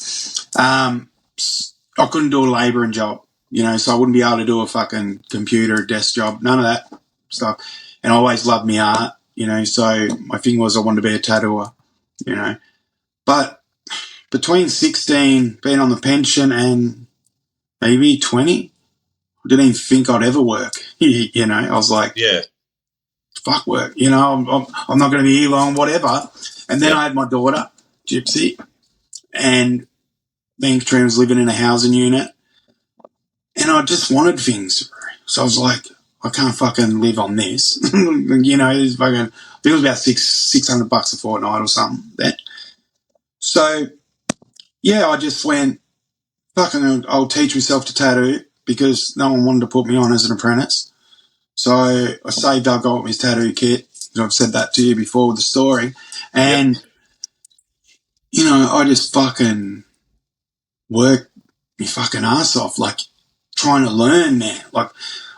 I couldn't do a labouring job, you know, so I wouldn't be able to do a fucking computer desk job, none of that stuff. And I always loved my art, you know, so my thing was I wanted to be a tattooer, you know. But between 16, being on the pension, and maybe 20, I didn't even think I'd ever work, you know. I was like, Yeah. fuck work, you know, I'm not going to be here long, whatever. And then Yep. I had my daughter, Gypsy, and me and Katrina was living in a housing unit, and I just wanted things. So I was like, I can't fucking live on this. You know, it's fucking, I think it was about $600 a fortnight or something then. So, yeah, I just went, fucking, I'll teach myself to tattoo because no one wanted to put me on as an apprentice. So I saved up, got my tattoo kit. I've said that to you before with the story. And, Yep. you know, I just fucking worked my fucking ass off, like trying to learn, man. Like,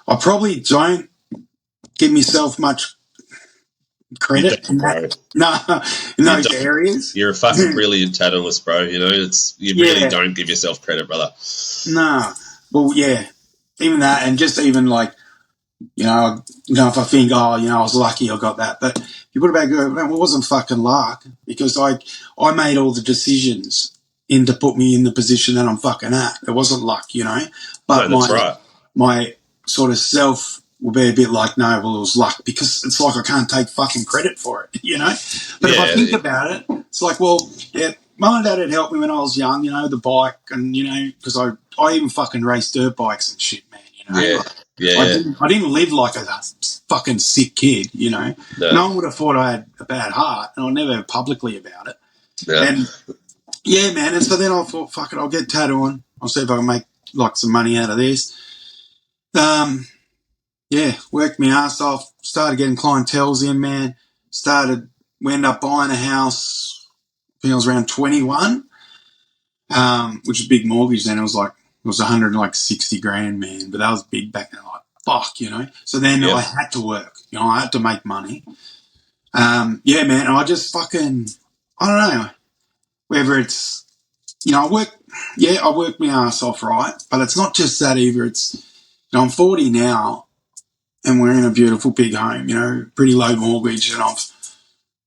I probably don't give myself much You credit in don't, that. bro. No, in You those don't. areas. You're a fucking brilliant tattooist, bro. You know, you really Yeah, don't give yourself credit, brother. no. Well, yeah, even that, and just even like, if I think, oh, you know, I was lucky I got that, but you put it back, it wasn't fucking luck because I made all the decisions to put me in the position that I'm fucking at. It wasn't luck, you know, No, but that's right. my sort of self will be a bit like, no, well, it was luck because it's like I can't take fucking credit for it, you know? But if I think about it, it's like, well, yeah, mum and dad had helped me when I was young, you know, the bike and, you know, because I even fucking raced dirt bikes and shit, man, you know? Yeah. Like, Yeah. I didn't live like a fucking sick kid, you know. No one would have thought I had a bad heart, and I never publicly about it. No. And yeah, man. And so then I thought, fuck it, I'll get tattooing. I'll see if I can make like some money out of this. Yeah, worked my ass off. Started getting clientels in, man. We ended up buying a house. I think I was around 21, which was a big mortgage then. It was 160 grand, man. But that was big back then. Like, fuck, you know. So then I had to work. You know, I had to make money. Yeah, man. And I just fucking, I don't know, whether it's, you know, I work my ass off, right? But it's not just that either. It's, you know, I'm 40 now. And we're in a beautiful big home, you know, pretty low mortgage, and I've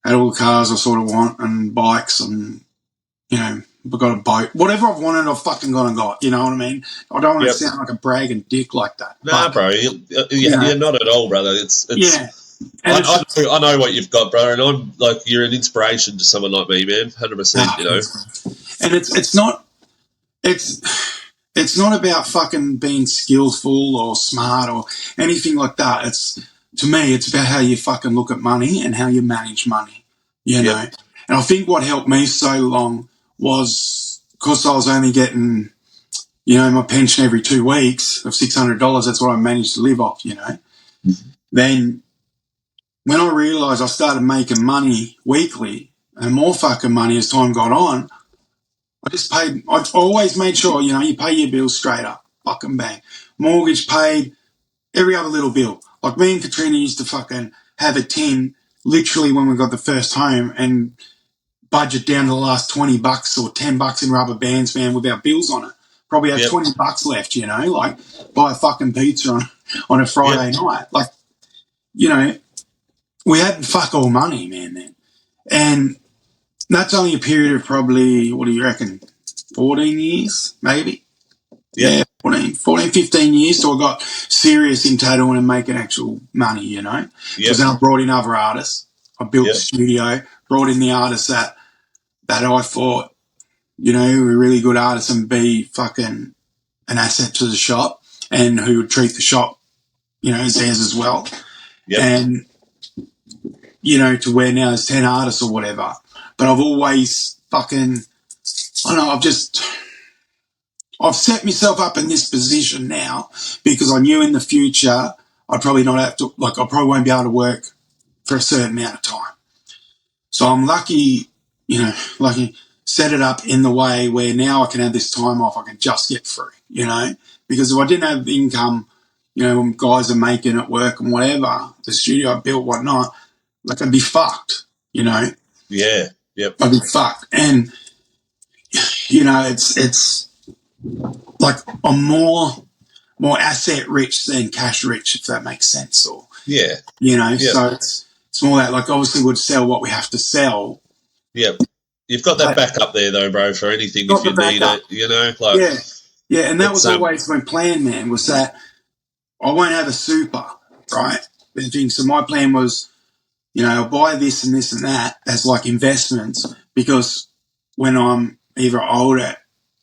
had all the cars I sort of want and bikes, and, you know, I've got a boat. Whatever I've wanted, I've fucking gone and got, you know what I mean? I don't want to sound like a bragging dick like that. Nah, bro, you're not at all, brother. It's yeah. I know what you've got, bro, and I'm like, you're an inspiration to someone like me, man, 100%, you know. And it's not about fucking being skillful or smart or anything like that. To me, it's about how you fucking look at money and how you manage money, you know. And I think what helped me so long was because I was only getting, you know, my pension every 2 weeks of $600. That's what I managed to live off, you know. Mm-hmm. Then when I realised I started making money weekly and more fucking money as time got on, I always made sure, you know, you pay your bills straight up. Fucking bang. Mortgage paid, every other little bill. Like me and Katrina used to fucking have a tin literally when we got the first home and budget down to the last $20 or $10 in rubber bands, man, with our bills on it. Probably have $20 left, you know, like buy a fucking pizza on a Friday night. Like, you know, we had fuck all money, man, then. And that's only a period of probably, what do you reckon, 14 years, maybe? Yeah, 14, 15 years. So I got serious in tattooing and making actual money, you know. Because then I brought in other artists. I built the studio, brought in the artists that I thought, you know, were really good artists and be fucking an asset to the shop and who would treat the shop, you know, as theirs as well. Yep. And, you know, to where now there's 10 artists or whatever. But I've always fucking, I don't know, I've set myself up in this position now because I knew in the future I'd probably not have to, like, I probably won't be able to work for a certain amount of time. So I'm lucky, set it up in the way where now I can have this time off. I can just get free, you know, because if I didn't have income, you know, when guys are making it work and whatever, the studio I built, whatnot, like I'd be fucked, you know. Yeah. Yep. I'd be fucked. And, you know, it's like I'm more asset rich than cash rich, if that makes sense. Or, you know, so it's more that, like, obviously we'd sell what we have to sell. Yep. You've got that backup there, though, bro, for anything if you need it, you know? Like, yeah, and that was always my plan, man, was that I won't have a super, right? So my plan was, you know, I'll buy this and this and that as like investments because when I'm either older,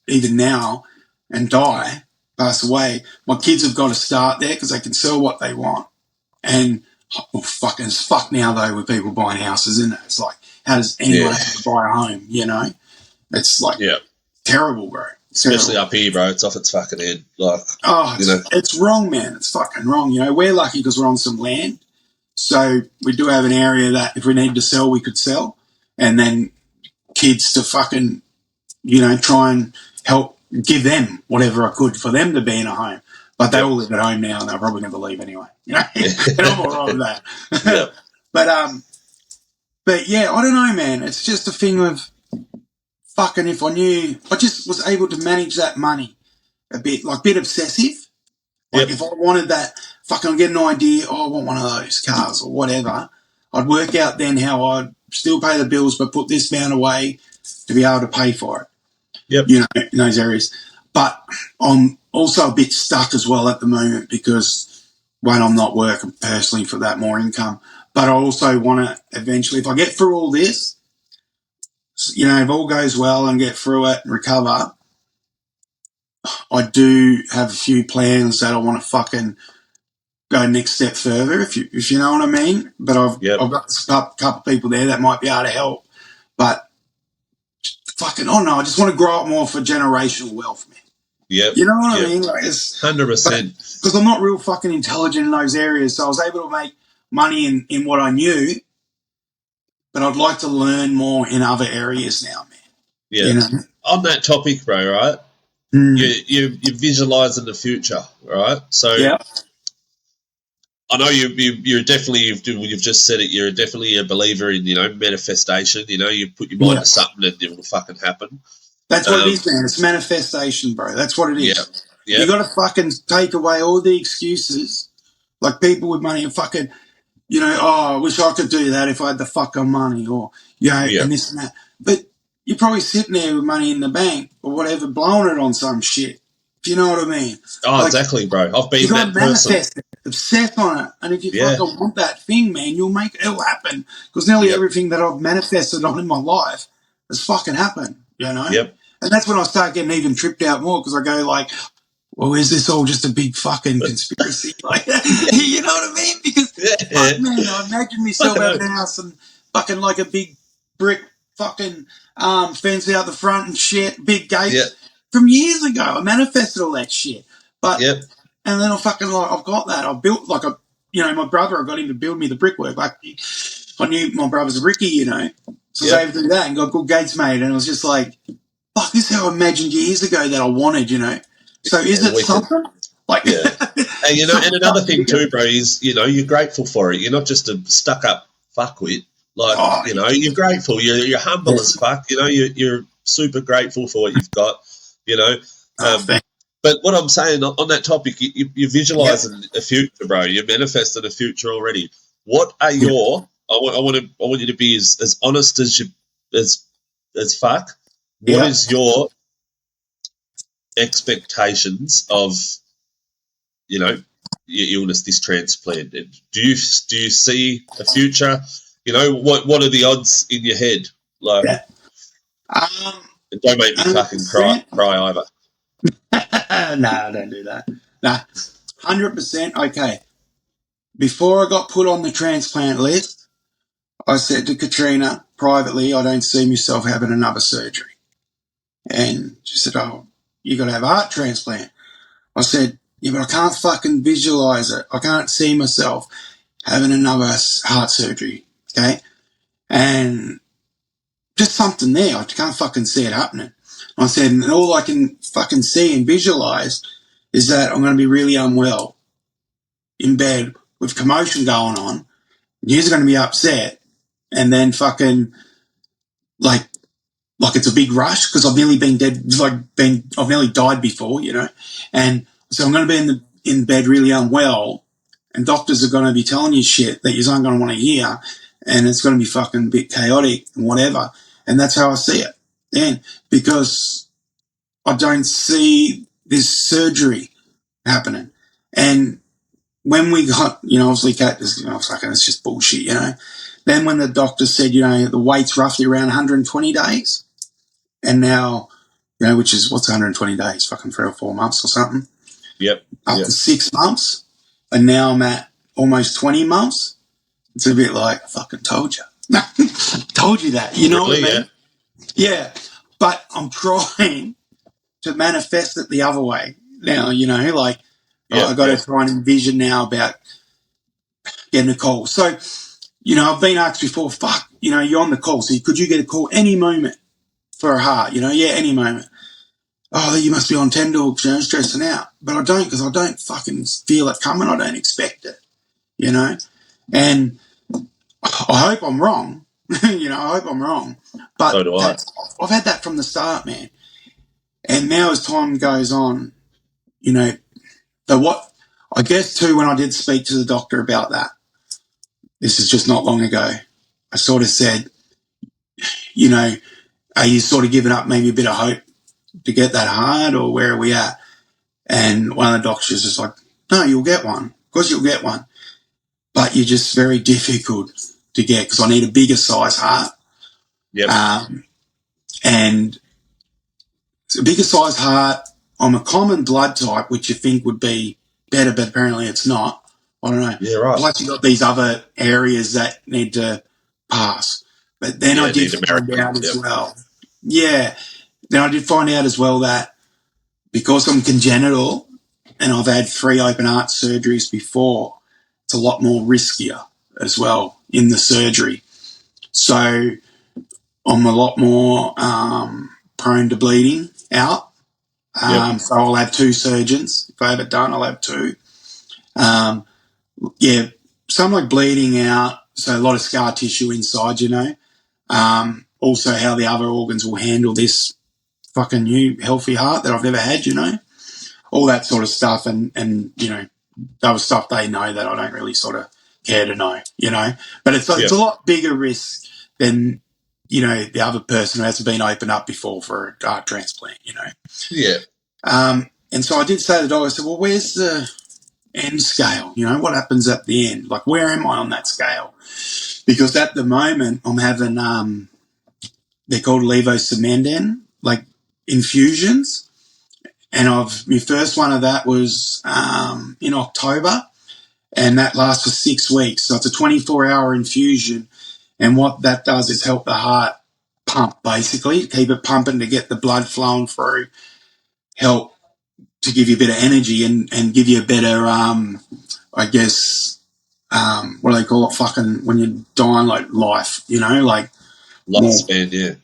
even now, and pass away, my kids have got to start there because they can sell what they want. And fucking it's fuck now though with people buying houses, isn't it? It's like, how does anyone have to buy a home, you know? It's like terrible, bro. Especially up here, bro. It's off its fucking head. Like, it's wrong, man. It's fucking wrong. You know, we're lucky because we're on some land. So we do have an area that if we need to sell, we could sell. And then kids to fucking, you know, try and help give them whatever I could for them to be in a home. But they all live at home now and they're probably going to leave anyway. You know, and I'm all right with that. But yeah, I don't know, man. It's just a thing of fucking if I knew, I just was able to manage that money a bit obsessive. Like if I wanted that, fucking get an idea, I want one of those cars or whatever, I'd work out then how I'd still pay the bills but put this amount away to be able to pay for it. Yep. You know, in those areas. But I'm also a bit stuck as well at the moment because, one, I'm not working personally for that more income. But I also want to eventually, if I get through all this, you know, if all goes well and get through it and recover, I do have a few plans that I want to fucking go next step further, if you know what I mean. But I've got a couple of people there that might be able to help. But fucking, I just want to grow up more for generational wealth, man. Yep. You know what I mean? Like, 100%. Because I'm not real fucking intelligent in those areas, so I was able to make money in what I knew, but I'd like to learn more in other areas now, man. Yeah. You know? On that topic, bro, right? You visualize in the future, right? So I know you're definitely you've just said it. You're definitely a believer in manifestation. You put your mind to something and it will fucking happen. That's what it is, man. It's manifestation, bro. That's what it is. Yeah. You got to fucking take away all the excuses, like people with money and fucking, I wish I could do that if I had the fucking money, or and this and that. But you're probably sitting there with money in the bank or whatever, blowing it on some shit. Do you know what I mean? Oh, exactly, bro. I've been that person. You got to manifest it, obsess on it, and if you fucking want that thing, man, it'll happen. Because nearly everything that I've manifested on in my life has fucking happened. Yep. And that's when I start getting even tripped out more, because I go like, well, is this all just a big fucking conspiracy? Like, you know what I mean? Because, fuck, man, I imagine myself having a house and fucking like a big brick fucking fence out the front and shit, big gates. Yeah. From years ago, I manifested all that shit. But, and then I've got that. I built my brother, I got him to build me the brickwork. Like, I knew my brother's a brickie, So I was able to do that and got good gates made. And it was just like, fuck, this is how I imagined years ago that I wanted, So is it something? And another thing too, bro, is you're grateful for it. You're not just a stuck-up fuckwit. Like you're grateful. You're humble as fuck. You're super grateful for what you've got. But what I'm saying on that topic, you're visualizing a future, bro. You're manifesting a future already. What are your? I want you to be as honest as fuck. What is your expectations of your illness, this transplant? Do you see a future? What are the odds in your head? Like, and don't make me fucking cry either. No, don't do that. No, 100%. Okay. Before I got put on the transplant list, I said to Katrina privately, I don't see myself having another surgery. And she said, oh, you got to have a heart transplant. I said, yeah, but I can't fucking visualize it. I can't see myself having another heart surgery. Okay. And just something there. I can't fucking see it happening. I said, and all I can fucking see and visualize is that I'm going to be really unwell in bed with commotion going on. You're going to be upset, and then fucking like it's a big rush, because I've nearly been dead, I've nearly died before, and so I'm going to be in bed really unwell, and doctors are going to be telling you shit that you aren't going to want to hear, and it's going to be fucking a bit chaotic and whatever, and that's how I see it. And because I don't see this surgery happening, and when we got, obviously, it's just bullshit, Then when the doctor said, the wait's roughly around 120 days, and now, which is, what's 120 days? Fucking 3 or 4 months or something. Yep. Up to 6 months, and now I'm at almost 20 months. It's a bit like, I fucking told you. Told you that, you know what I mean? Yeah, but I'm trying to manifest it the other way now, I got to try and envision now about getting a call. So, I've been asked before, fuck, you're on the call, so could you get a call any moment for a heart? Yeah, any moment. Oh, you must be on 10 dogs, stressing out. But I don't, because I don't fucking feel it coming. I don't expect it, And I hope I'm wrong. I hope I'm wrong. But so do I. I've had that from the start, man. And now as time goes on, I guess too, when I did speak to the doctor about that, this is just not long ago, I sort of said, are you sort of giving up maybe a bit of hope to get that heart, or where are we at? And one of the doctors is like, no, you'll get one. Of course you'll get one. But you're just very difficult to get, because I need a bigger size heart. Yep. And a bigger size heart, I'm a common blood type, which you think would be better, but apparently it's not. I don't know. Yeah, right. Plus, you got these other areas that need to pass. But then I did need find American. out as well. Yeah. Then I did find out as well that because I'm congenital and I've had 3 open heart surgeries before, it's a lot more riskier as well in the surgery. So I'm a lot more prone to bleeding out. So I'll have 2 surgeons. If I have it done, I'll have 2. Yeah, some like bleeding out, so a lot of scar tissue inside, you know. Also how the other organs will handle this fucking new healthy heart that I've never had, you know. All that sort of stuff and you know, that was stuff they know that I don't really sort of care to know, you know. But it's a lot bigger risk than, you know, the other person who hasn't been opened up before for a heart transplant, you know. Yeah. And so I did say to the doctor, I said, well, where's the end scale? You know, what happens at the end? Like, where am I on that scale? Because at the moment I'm having, they're called levosimendan, like infusions. And my first one of that was in October, and that lasts for 6 weeks. So it's a 24-hour infusion. And what that does is help the heart pump, basically, keep it pumping to get the blood flowing through, help to give you a bit of energy and give you a better, I guess, what do they call it? Fucking when you're dying, like life, you know, like Lifespan, yeah.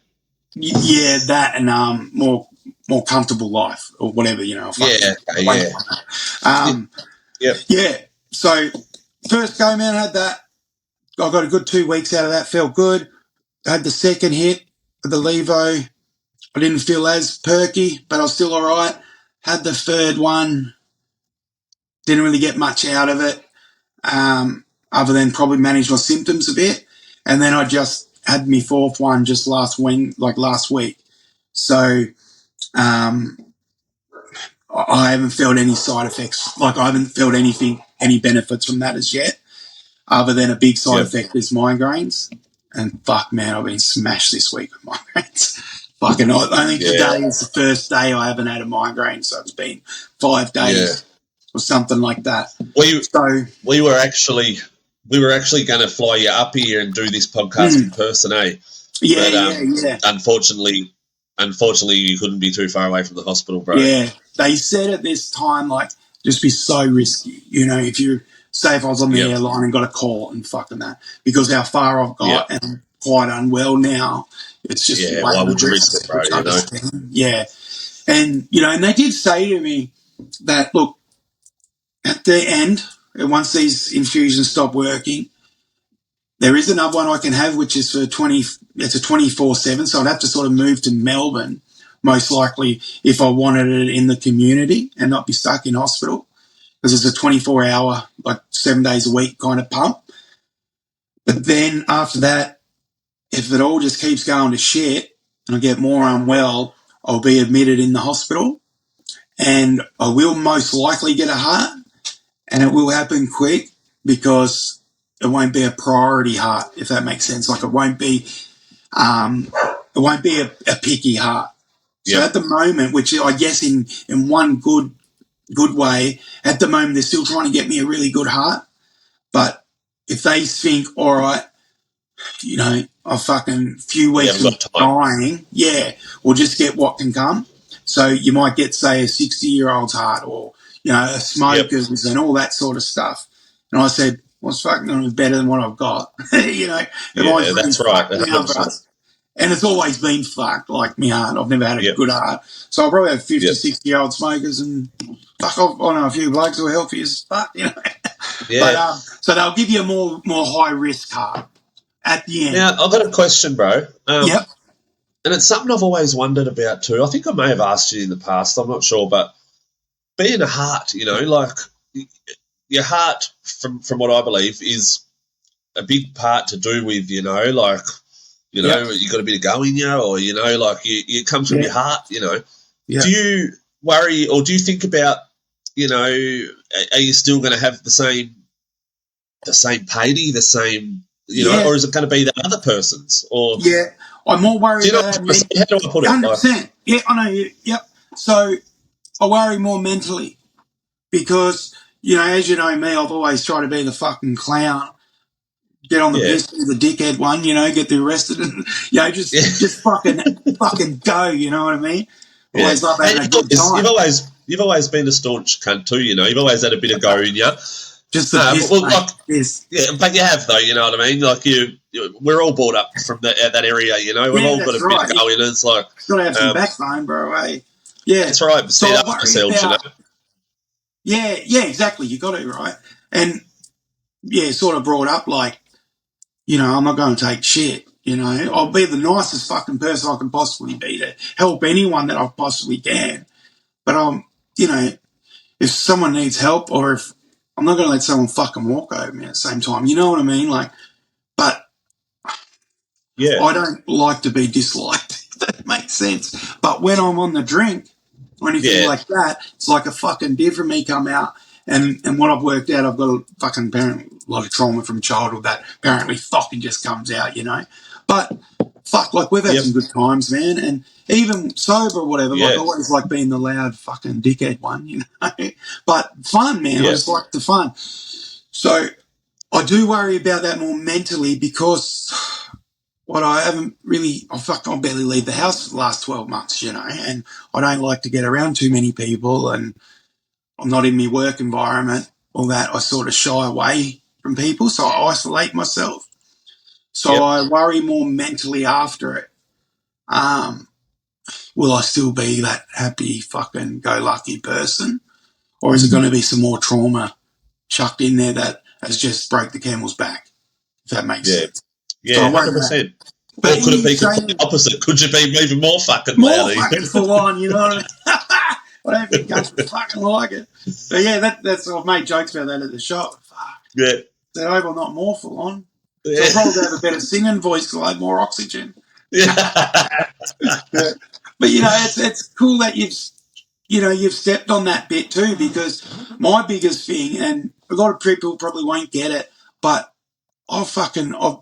Yeah, that and more comfortable life or whatever, you know. Yeah. So first go, man, I had that. I got a good 2 weeks out of that. Felt good. I had the second hit of the Levo. I didn't feel as perky, but I was still all right. Had the third one. Didn't really get much out of it, other than probably manage my symptoms a bit. And then I just had my fourth one just last week. So I haven't felt any side effects. Like I haven't felt any benefits from that as yet, other than a big side effect is migraines. And fuck, man, I've been smashed this week with migraines. Fucking, I think today is the first day I haven't had a migraine, so it's been 5 days or something like that. We were actually going to fly you up here and do this podcast in person, eh? Yeah. Unfortunately, you couldn't be too far away from the hospital, bro. Yeah, they said at this time, like, just be so risky. You know, if I was on the airline and got a call and fucking that, because how far I've got and I'm quite unwell now, it's just why would you risk it, bro? You know? Yeah, and you know, and they did say to me that look, at the end, once these infusions stop working, there is another one I can have, which is for 20. It's a 24/7, so I'd have to sort of move to Melbourne, most likely, if I wanted it in the community and not be stuck in hospital, because it's a 24-hour, like 7 days a week kind of pump. But then after that, if it all just keeps going to shit and I get more unwell, I'll be admitted in the hospital, and I will most likely get a heart, and it will happen quick because it won't be a priority heart, if that makes sense. Like it won't be a picky heart. So at the moment, which I guess in one good way, at the moment they're still trying to get me a really good heart. But if they think, all right, you know, a fucking few weeks of dying, we'll just get what can come. So you might get, say, a 60-year-old's heart or, you know, a smoker's and all that sort of stuff. And I said, well, it's fucking going to be better than what I've got. You know, that's right. 100%. And it's always been fucked, like my heart. I've never had a good heart. So I'll probably have 50, 60-year-old smokers and fuck off. I know a few blokes who are healthy as fuck, you know. But, so they'll give you a more high-risk heart at the end. Now, I've got a question, bro. And it's something I've always wondered about too. I think I may have asked you in the past. I'm not sure. But being a heart, you know, like your heart, from what I believe, is a big part to do with, you know, like, you know, you got a bit of go in you, or, you know, like it comes from your heart, you know. Do you worry or do you think about, you know, are you still going to have the same Patey, the same, you know, or is it going to be that other person's? Or I'm more worried about how do I put it? 100%. Yeah, I know. Yep. So I worry more mentally because you know, as you know me, I've always tried to be the fucking clown. Get on the piss, be the dickhead one, you know, get the arrested and, you know, just fucking go, you know what I mean? Always love having a good time. You've always been a staunch cunt too, you know. You've always had a bit of go in you. Just the piss, piss. Yeah, but you have though, you know what I mean. Like we're all brought up from that area, you know. We've all got a bit of go in. It's like got to have some backbone, bro. Eh? Yeah, that's right. So stand up yourselves, you know. Yeah, exactly. You got to, right? And yeah, sort of brought up like, you know, I'm not going to take shit. You know, I'll be the nicest fucking person I can possibly be to help anyone that I possibly can. But you know, if someone needs help, or if I'm not going to let someone fucking walk over me at the same time, you know what I mean? Like, but yeah, I don't like to be disliked. If that makes sense. But when I'm on the drink or anything like that, it's like a fucking deer from me come out. And what I've worked out, I've got a fucking lot of trauma from childhood that apparently fucking just comes out, you know. But fuck, like we've had some good times, man. And even sober or whatever, like I always like being the loud fucking dickhead one, you know. But fun, man. I just like the fun. So I do worry about that more mentally because what I haven't really, I barely leave the house for the last 12 months, you know, and I don't like to get around too many people and I'm not in my work environment, all that. I sort of shy away from people, so I isolate myself. So I worry more mentally after it. Will I still be that happy fucking go lucky person? Or is it going to be some more trauma chucked in there that has just broke the camel's back? If that makes sense. Yeah, 100%. Or could it be the opposite? Could you be even more fucking loud? More fucking full on, you know what I mean? I don't think guys would fucking like it. But yeah, that's I've made jokes about that at the shop. Fuck. Yeah. So I hope I'm not more full on. So I'll probably have a better singing voice because I have more oxygen. Yeah. But you know, it's cool that you've stepped on that bit too, because my biggest thing, and a lot of people probably won't get it, but I've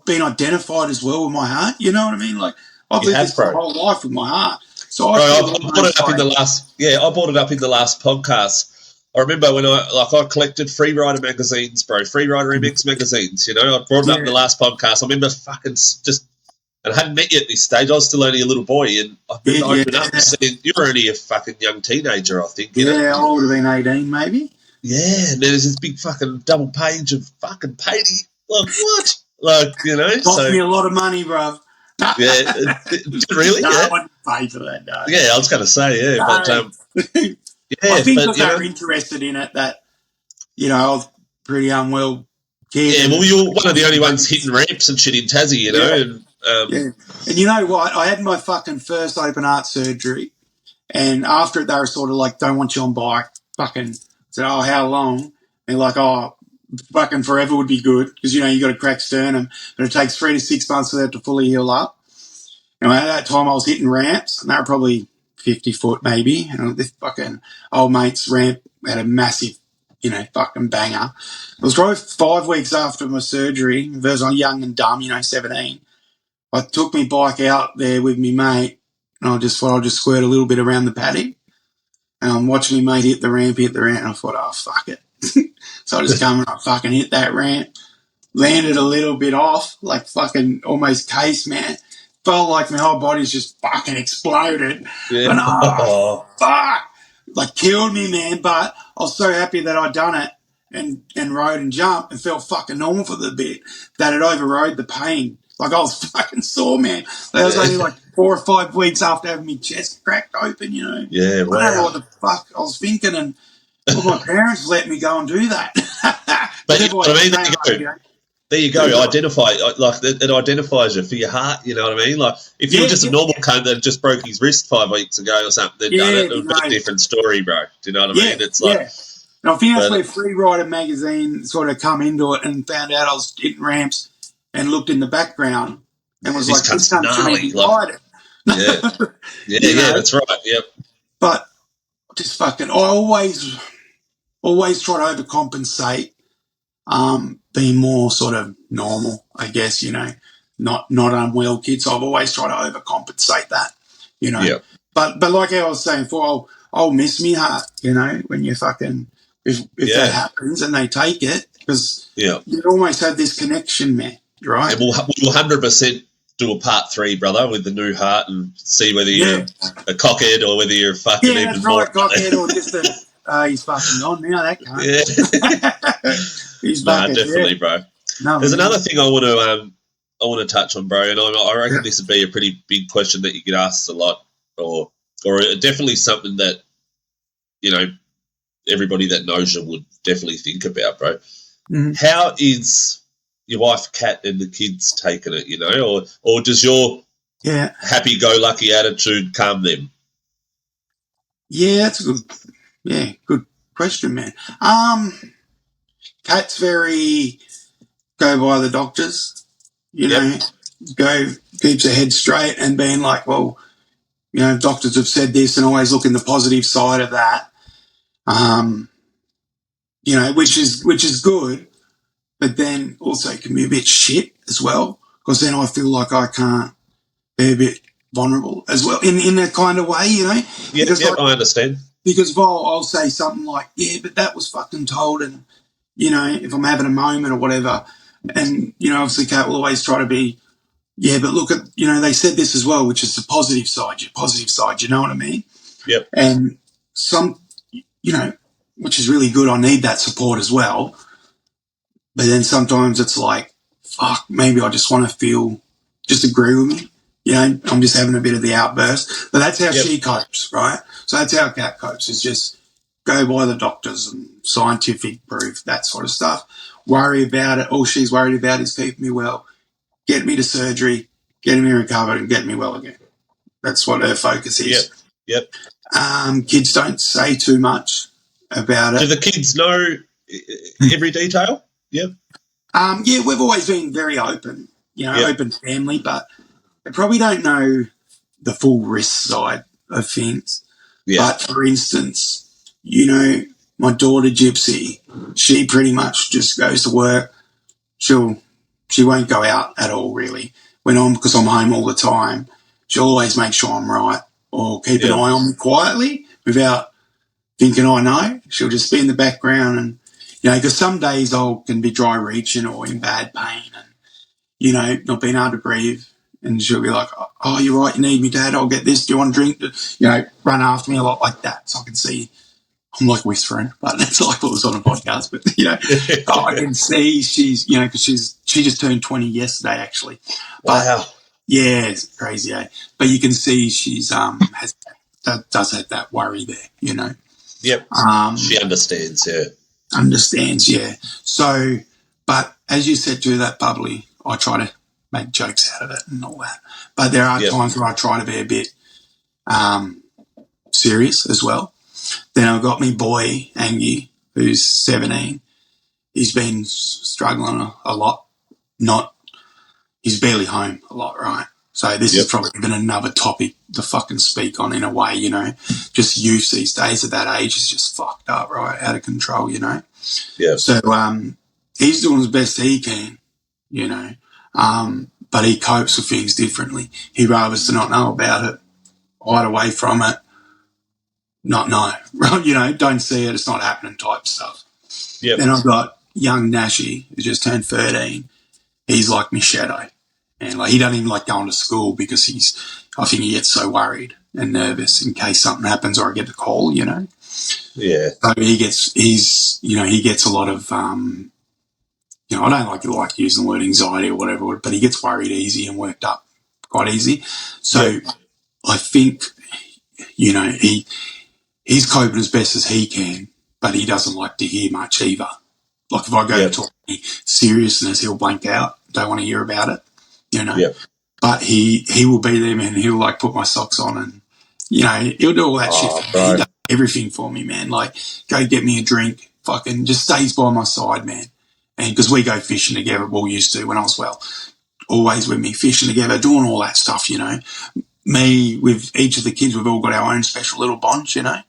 been identified as well with my heart. You know what I mean? Like I've lived this my whole life with my heart. So I brought it up in the last. Yeah, I brought it up in the last podcast. I remember when I collected Freerider magazines, bro, Freerider MX magazines. You know, I brought it up in the last podcast. I remember fucking just, and I hadn't met you at this stage. I was still only a little boy, and I remember opening up and saying, "You were only a fucking young teenager, I think." You know? I would have been 18, maybe. Yeah, and there's this big fucking double page of fucking Patey. Like what? Like you know, cost me a lot of money, bruv. Yeah, really? No, yeah, I wouldn't pay for that. No. Yeah, I was going to say, but I think because they were interested in it, that I was pretty unwell kid. Yeah, well, you're one of the only ones hitting ramps and shit in Tassie, you know. And you know what? I had my fucking first open heart surgery, and after it, they were sort of like, "Don't want you on bike." Fucking said, "Oh, how long?" And like, "Oh, fucking forever would be good because you got a cracked sternum, but it takes 3 to 6 months for that to fully heal up." And at that time, I was hitting ramps, and they were probably 50 foot maybe. And this fucking old mate's ramp had a massive, fucking banger. It was probably 5 weeks after my surgery. Because I'm young and dumb, 17. I took my bike out there with me mate, and I just thought I'd just squirt a little bit around the paddock. And I'm watching my mate hit the ramp, and I thought, oh, fuck it. So I just come and I fucking hit that ramp. Landed a little bit off, like fucking almost case, man. Felt like my whole body's just fucking exploded. Yeah. And fuck! Like killed me, man. But I was so happy that I'd done it and rode and jumped and felt fucking normal for the bit that it overrode the pain. Like I was fucking sore, man. That was only like 4 or 5 weeks after having my chest cracked open, Yeah, wow. I don't know what the fuck I was thinking, and my parents let me go and do that. But there you go. Identify, like it identifies you for your heart. You know what I mean? Like if you were just a normal cunt that just broke his wrist 5 weeks ago or something, then it would be a different story, bro. Do you know what I mean? It's like. And I think that's where Freerider magazine sort of come into it and found out I was hitting ramps and looked in the background and was like, this cunt's gnarly. Yeah, that's right. Yep. But just fucking, I always try to overcompensate. Being more sort of normal, I guess, not unwell kids. So I've always tried to overcompensate that, But like I was saying before, I'll miss me heart, when you fucking if that happens and they take it, because you almost have this connection, man, right? And we'll 100% do a part 3, brother, with the new heart and see whether you're a cockhead or whether you're fucking even that's more. Right, cockhead or just he's fucking gone now, that cunt. Yeah. He's definitely, bro. No, there's another thing I want to touch on, bro, and I reckon this would be a pretty big question that you get asked a lot, or definitely something that, you know, everybody that knows you would definitely think about, bro. Mm-hmm. How is your wife, Kat, and the kids taking it, you know, or does your happy-go-lucky attitude calm them? Yeah, that's a good question, man. Kat's very go by the doctors, you know, keeps her head straight and being like, well, you know, doctors have said this, and always look in the positive side of that. You know, which is good, but then also can be a bit shit as well, because then I feel like I can't be a bit vulnerable as well in a kind of way, you know. I understand. Because I'll say something like, yeah, but that was fucking told, and, you know, if I'm having a moment or whatever, and, you know, obviously Kat will always try to be, yeah, but look at, you know, they said this as well, which is the positive side, you know what I mean? Yep. And you know, which is really good. I need that support as well. But then sometimes it's like, fuck, maybe I just want to just agree with me. You know, I'm just having a bit of the outburst. But that's how she copes, right? So that's how Kat copes, is just go by the doctors and scientific proof, that sort of stuff. Worry about it. All she's worried about is keeping me well, get me to surgery, getting me recovered, and getting me well again. That's what her focus is. Yep. Kids don't say too much about it. Do the kids know every detail? Yep. Yeah, we've always been very open, you know, open family, but they probably don't know the full risk side of things. Yeah. But for instance, you know, my daughter Gypsy, she pretty much just goes to work. She won't go out at all, really. Because I'm home all the time, she'll always make sure I'm right, or keep an eye on me quietly without thinking I know. She'll just be in the background, and, you know, because some days I can be dry reaching or in bad pain and, you know, not being able to breathe. And she'll be like, oh, you're right, you need me, Dad, I'll get this. Do you want a drink? You know, run after me a lot like that. So I can see, I'm like whispering, but it's like it was on a podcast. But, you know, I can see she's, you know, because she just turned 20 yesterday, actually. But, wow. Yeah, it's crazy, eh? But you can see she's does have that worry there, you know. Yep. She understands, Understands, yeah. So, but as you said to that bubbly, I try to make jokes out of it and all that. But there are times where I try to be a bit serious as well. Then I've got me boy, Angie, who's 17. He's been struggling a lot. He's barely home a lot, right? So this is probably even another topic to fucking speak on in a way, you know. Just youth these days at that age is just fucked up, right? Out of control, you know. Yeah. So he's doing as best he can, you know. But he copes with things differently. He'd rather us to not know about it, hide away from it, not know, right? You know, don't see it, it's not happening type stuff. Yeah. Then I've got young Nashi, who just turned 13. He's like my shadow. And like he doesn't even like going to school because I think he gets so worried and nervous in case something happens or I get a call, you know. Yeah. So he gets a lot of you know, I don't like using the word anxiety or whatever, but he gets worried easy and worked up quite easy. So I think, you know, he's coping as best as he can, but he doesn't like to hear much either. Like if I go to talk any seriousness, he'll blank out, don't want to hear about it, you know. Yep. But he will be there, man. He'll like put my socks on and, you know, he'll do all that shit for me. He does everything for me, man. Like go get me a drink, fucking just stays by my side, man. And because we go fishing together, well, used to when I was always with me fishing together, doing all that stuff, you know. Me with each of the kids, we've all got our own special little bonds, you know.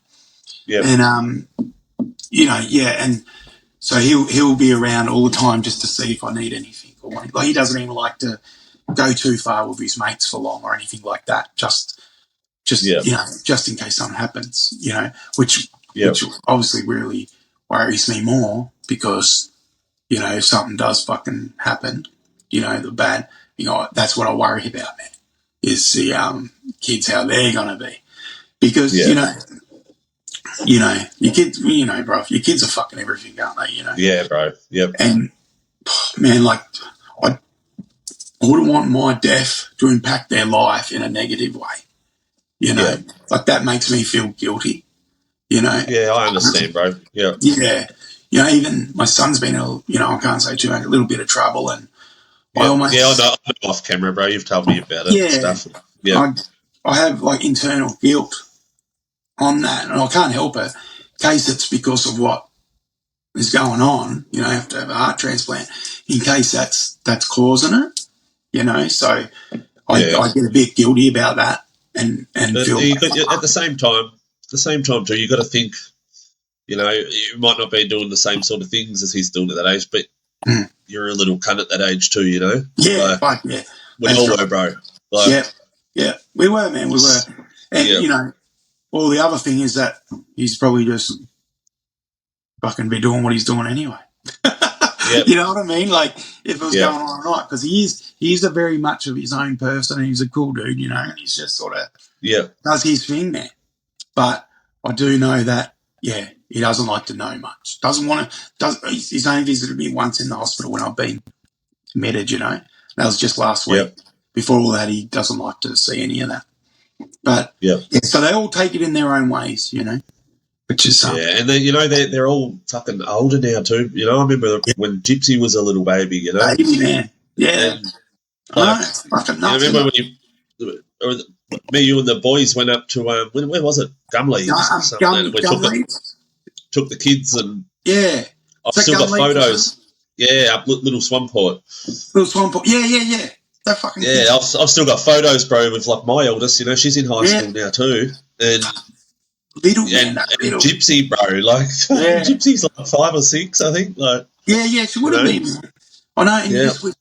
Yeah. And you know, and so he'll be around all the time just to see if I need anything or like he doesn't even like to go too far with his mates for long or anything like that. Just you know, just in case something happens, you know, which obviously really worries me more because, you know, if something does fucking happen, you know, the bad, you know, that's what I worry about, man, is the kids, how they're going to be. Because, you know, your kids, you know, bro, your kids are fucking everything, aren't they, you know? Yeah, bro. Yep. And, man, like, I wouldn't want my death to impact their life in a negative way, you know? Like, that makes me feel guilty, you know? Yeah, I understand, bro. Yeah. Yeah. You know, even my son's been, you know, I can't say too much, a little bit of trouble, and I almost... Yeah, I know off camera, bro. You've told me about it and stuff. Yeah. I have, like, internal guilt on that, and I can't help it. In case it's because of what is going on, you know, I have to have a heart transplant, in case that's causing it, you know, so I get a bit guilty about that and feel... At the same time too, you got to think, you know, you might not be doing the same sort of things as he's doing at that age, but you're a little cunt at that age too, you know? Yeah, we all were, bro. Like, yeah, we were, man, we were. And, you know, well, the other thing is that he's probably just fucking be doing what he's doing anyway. You know what I mean? Like, if it was going on or not, because he's a very much of his own person, and he's a cool dude, you know, and he's just sort of does his thing there. But I do know that, he doesn't like to know much. Doesn't want to. He's only visited me once in the hospital when I've been admitted, you know. That was just last week. Before all that, he doesn't like to see any of that. But so they all take it in their own ways, you know. Which is and then, you know, they're all fucking older now too. You know, I remember when Gypsy was a little baby. You know, baby man. Yeah. And, like, fucking nuts. I remember when me, you, and the boys went up to where was it? Gumley. We took the kids, and I've still got photos. Yeah, up Little Swamport. Little Swamport. Yeah. That fucking I've still got photos, bro, with like my eldest. You know, she's in high school now too, and Gypsy, bro, like Gypsy's like 5 or 6, I think. Like, she would have been. I know, and just with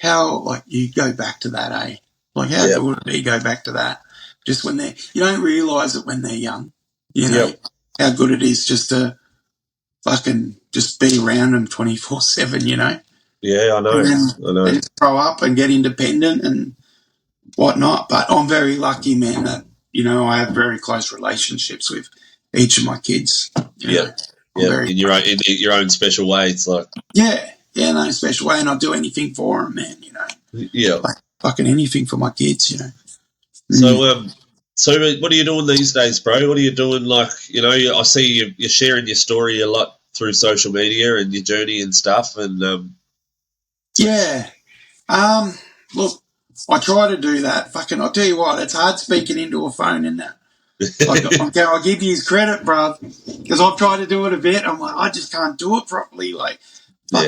how, like, you go back to that, eh? Like, how good would it be go back to that? Just when you don't realise it when they're young, you know, how good it is just to fucking just be around them 24/7, you know? Yeah, I know. And just grow up and get independent and whatnot. But I'm very lucky, man, that, you know, I have very close relationships with each of my kids. You know? In your own special way. It's like no special way, and I'll do anything for them, man. You know, like, fucking anything for my kids. You know. So what are you doing these days, bro? What are you doing? Like, you know, I see you're sharing your story a lot through social media and your journey and stuff, and look, I try to do that. Fucking, I'll tell you what, it's hard speaking into a phone in that. Like, I'll give you his credit, bruv, because I've tried to do it a bit. I'm like, I just can't do it properly. Like, but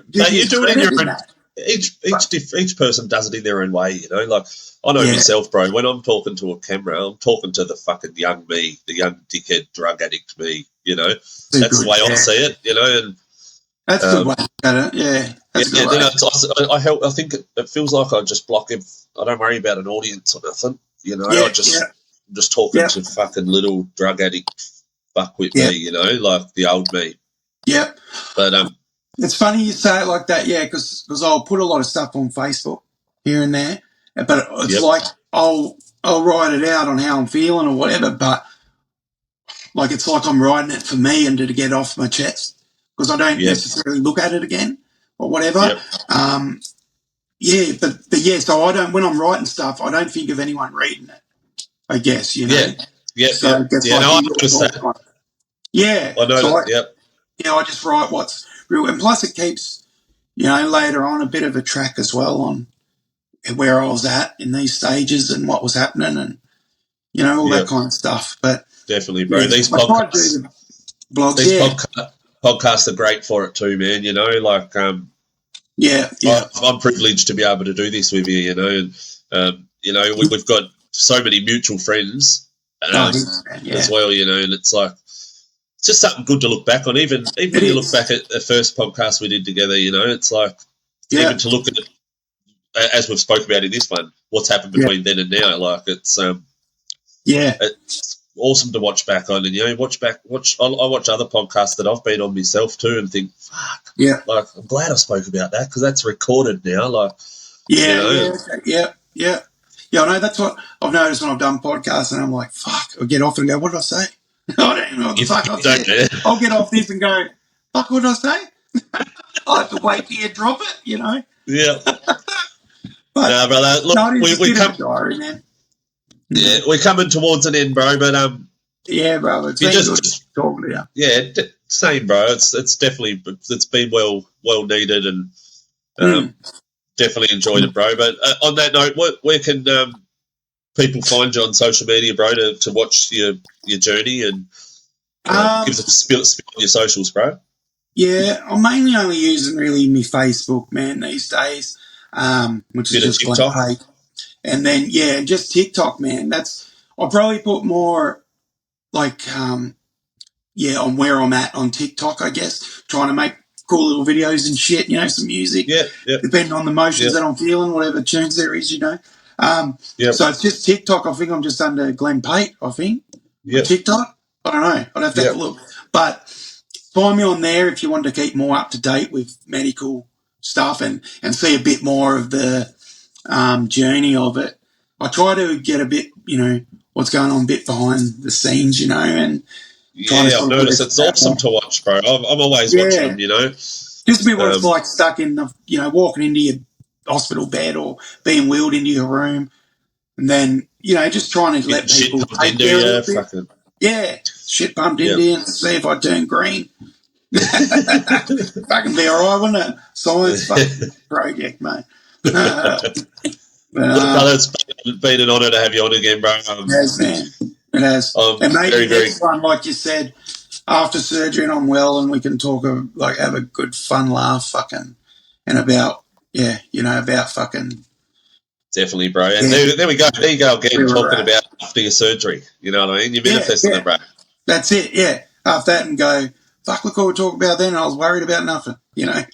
you do it in your own. Each person does it in their own way, you know. Like, I know myself, bro. When I'm talking to a camera, I'm talking to the fucking young me, the young dickhead drug addict me. You know, that's the way I see it. You know, and that's a good way to look at it. Yeah. I think it feels like I just block him. I don't worry about an audience or nothing. You know, I'm just talking to fucking little drug addict fuckwit me. You know, like the old me. Yep. But it's funny you say it like that, because I'll put a lot of stuff on Facebook here and there, but it's like I'll write it out on how I'm feeling or whatever, but like it's like I'm writing it for me and to get off my chest, because I don't necessarily look at it again or whatever. But so I don't, when I'm writing stuff, I don't think of anyone reading it, I guess, you know. I noticed that. I know that. I just write what's real, and plus it keeps, you know, later on a bit of a track as well on where I was at in these stages and what was happening, and, you know, all that kind of stuff. But definitely, bro, these podcasts, podcasts are great for it too, man. You know, like I'm privileged to be able to do this with you. You know, and you know, we've got so many mutual friends as well. You know, and it's like, it's just something good to look back on. Even when you look back at the first podcast we did together, you know, it's like, even to look at it, as we've spoke about in this one, what's happened between then and now. Like, it's awesome to watch back on. And I watch other podcasts that I've been on myself too, and think, fuck, Yeah. like I'm glad I spoke about that because that's recorded now. Like, Yeah. I know that's what I've noticed when I've done podcasts, and I'm like, fuck, I'll get off and go, what did I say? I don't even know what the fuck I said. I'll get off this and go, fuck, what did I say? I'll have to wait till you drop it, Yeah. But, no, brother. Look, we come. Diary, man. Yeah, we're coming towards an end, bro. But yeah, bro. It's been good talking to you. Yeah, same, bro. It's definitely been well needed and definitely enjoyed it, bro. But on that note, where can people find you on social media, bro, to watch your journey and give us a spill on your socials, bro? Yeah, I'm mainly only using really my Facebook, man, these days, which is just TikTok. Pate. And then, just TikTok, man. I'll probably put more like, on where I'm at on TikTok, I guess, trying to make cool little videos and shit, some music. Yeah. Depending on the motions that I'm feeling, whatever tunes there is, So it's just TikTok. I think I'm just under Glenn Pate, I think. Yeah. TikTok? I don't know. I'd have to have a look. But find me on there if you want to keep more up to date with medical stuff and see a bit more of the journey of it. I try to get a bit, what's going on a bit behind the scenes, and I've noticed it's awesome to watch, bro. I'm always watching them, Just a bit what it's like stuck in the, walking into your hospital bed or being wheeled into your room and then, just trying to let people take care of it. Yeah, shit pumped into you and see if I turn green. Fucking be all right, wouldn't it? Science fucking project, mate. Brother, it's been an honour to have you on again, bro. It has, man. It has. And maybe next one, like you said, after surgery and I'm well and we can talk, have a good fun laugh fucking and about, about fucking. Definitely, bro. And there we go. There you go again, talking about after your surgery. You know what I mean? You're manifesting it, bro. That's it, yeah. After that and go, fuck, look what we talked about then. I was worried about nothing, Yeah.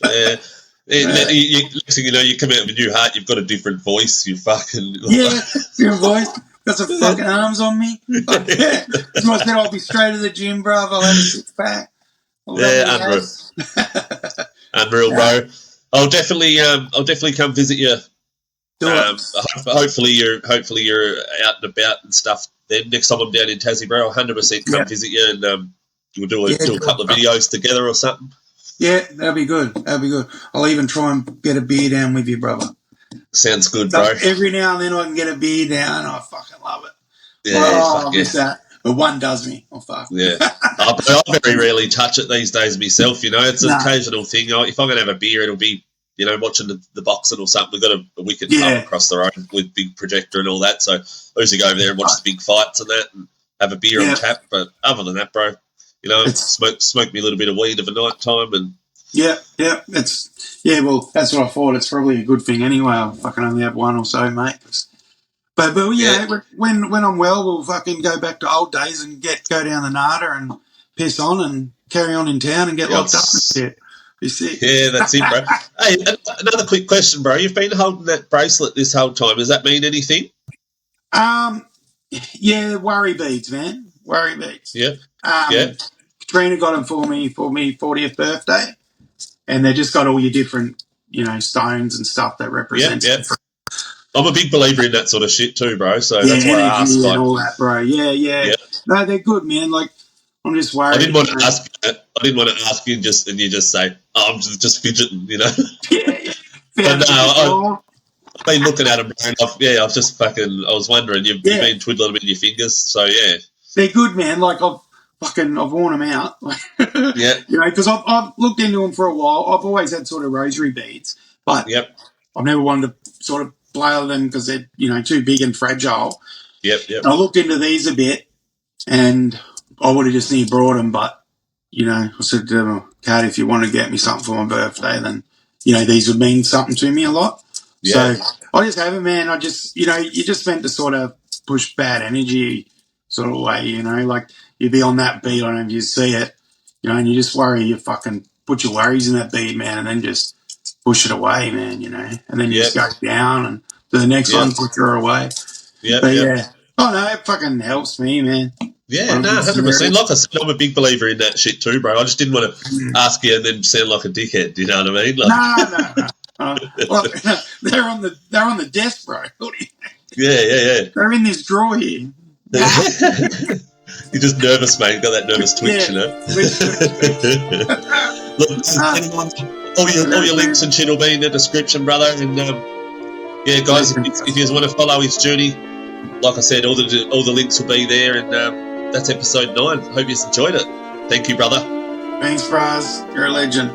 Next thing you know, you come out with a new heart, you've got a different voice. You fucking... different voice. Got some fucking arms on me. Like, That's why I said I'll be straight to the gym, bro. I'll have a six-pack. Unreal. Unreal, bro. I'll definitely come visit you. Hopefully you're out and about and stuff. Then next time I'm down in Tassie, bro, I'll 100% come visit you and we'll do a couple of videos together or something. Yeah, that'd be good. I'll even try and get a beer down with you, brother. Sounds good, bro. Every now and then I can get a beer down. I fucking love it. Yeah, I miss that. But one does me. Oh, fuck. Yeah. I very rarely touch it these days myself, It's an occasional thing. If I'm going to have a beer, it'll be, watching the boxing or something. We've got a wicked pub across the road with big projector and all that. So I usually go over there and watch the big fights and that and have a beer on tap. But other than that, bro, smoke me a little bit of weed of a night time and well, that's what I thought. It's probably a good thing anyway. I fucking only have one or so, mate. But when I'm well, we'll fucking go back to old days and go down the Nada and piss on and carry on in town and get locked up and shit. You see? Yeah, that's it, bro. Hey, another quick question, bro. You've been holding that bracelet this whole time. Does that mean anything? Worry beads, man. Worry beads. Yeah. Katrina got them for me 40th birthday, and they just got all your different, stones and stuff that represent. Yeah. I'm a big believer in that sort of shit too, bro. So that's why I asked. And all that, bro. Yeah. No, they're good, man. Like, I'm just worried. I didn't want to ask you that. I didn't want to ask you and you just say, I'm just fidgeting, Yeah. But no, I've been looking at them, bro. And I was wondering, you've been twiddling them in your fingers, so yeah. They're good, man. Like, I've worn them out. Because I've looked into them for a while. I've always had sort of rosary beads, but I've never wanted to sort of blow them because they're, too big and fragile. Yep. I looked into these a bit and I would have just nearly brought them, but, I said to them, Kat, if you want to get me something for my birthday, then, these would mean something to me a lot. Yeah. So I just have them, man. I just, you're just meant to sort of push bad energy sort of way, like you'd be on that bead, I don't know if you see it, and you just worry, you fucking put your worries in that bead, man, and then just push it away, man, and then you just go down and do the next one, push her away. Yeah. Oh no, it fucking helps me, man. Yeah, no, 100%. Like I said, I'm a big believer in that shit too, bro. I just didn't want to ask you and then sound like a dickhead. Do you know what I mean? Like, No. Well, they're on the desk, bro. yeah. They're in this drawer here. You're just nervous, mate. Got that nervous twitch, you know. Look, all your links and shit will be in the description, brother. And yeah, guys, if you want to follow his journey, like I said, all the links will be there. And that's episode 9. Hope you enjoyed it. Thank you, brother. Thanks, Braz. You're a legend.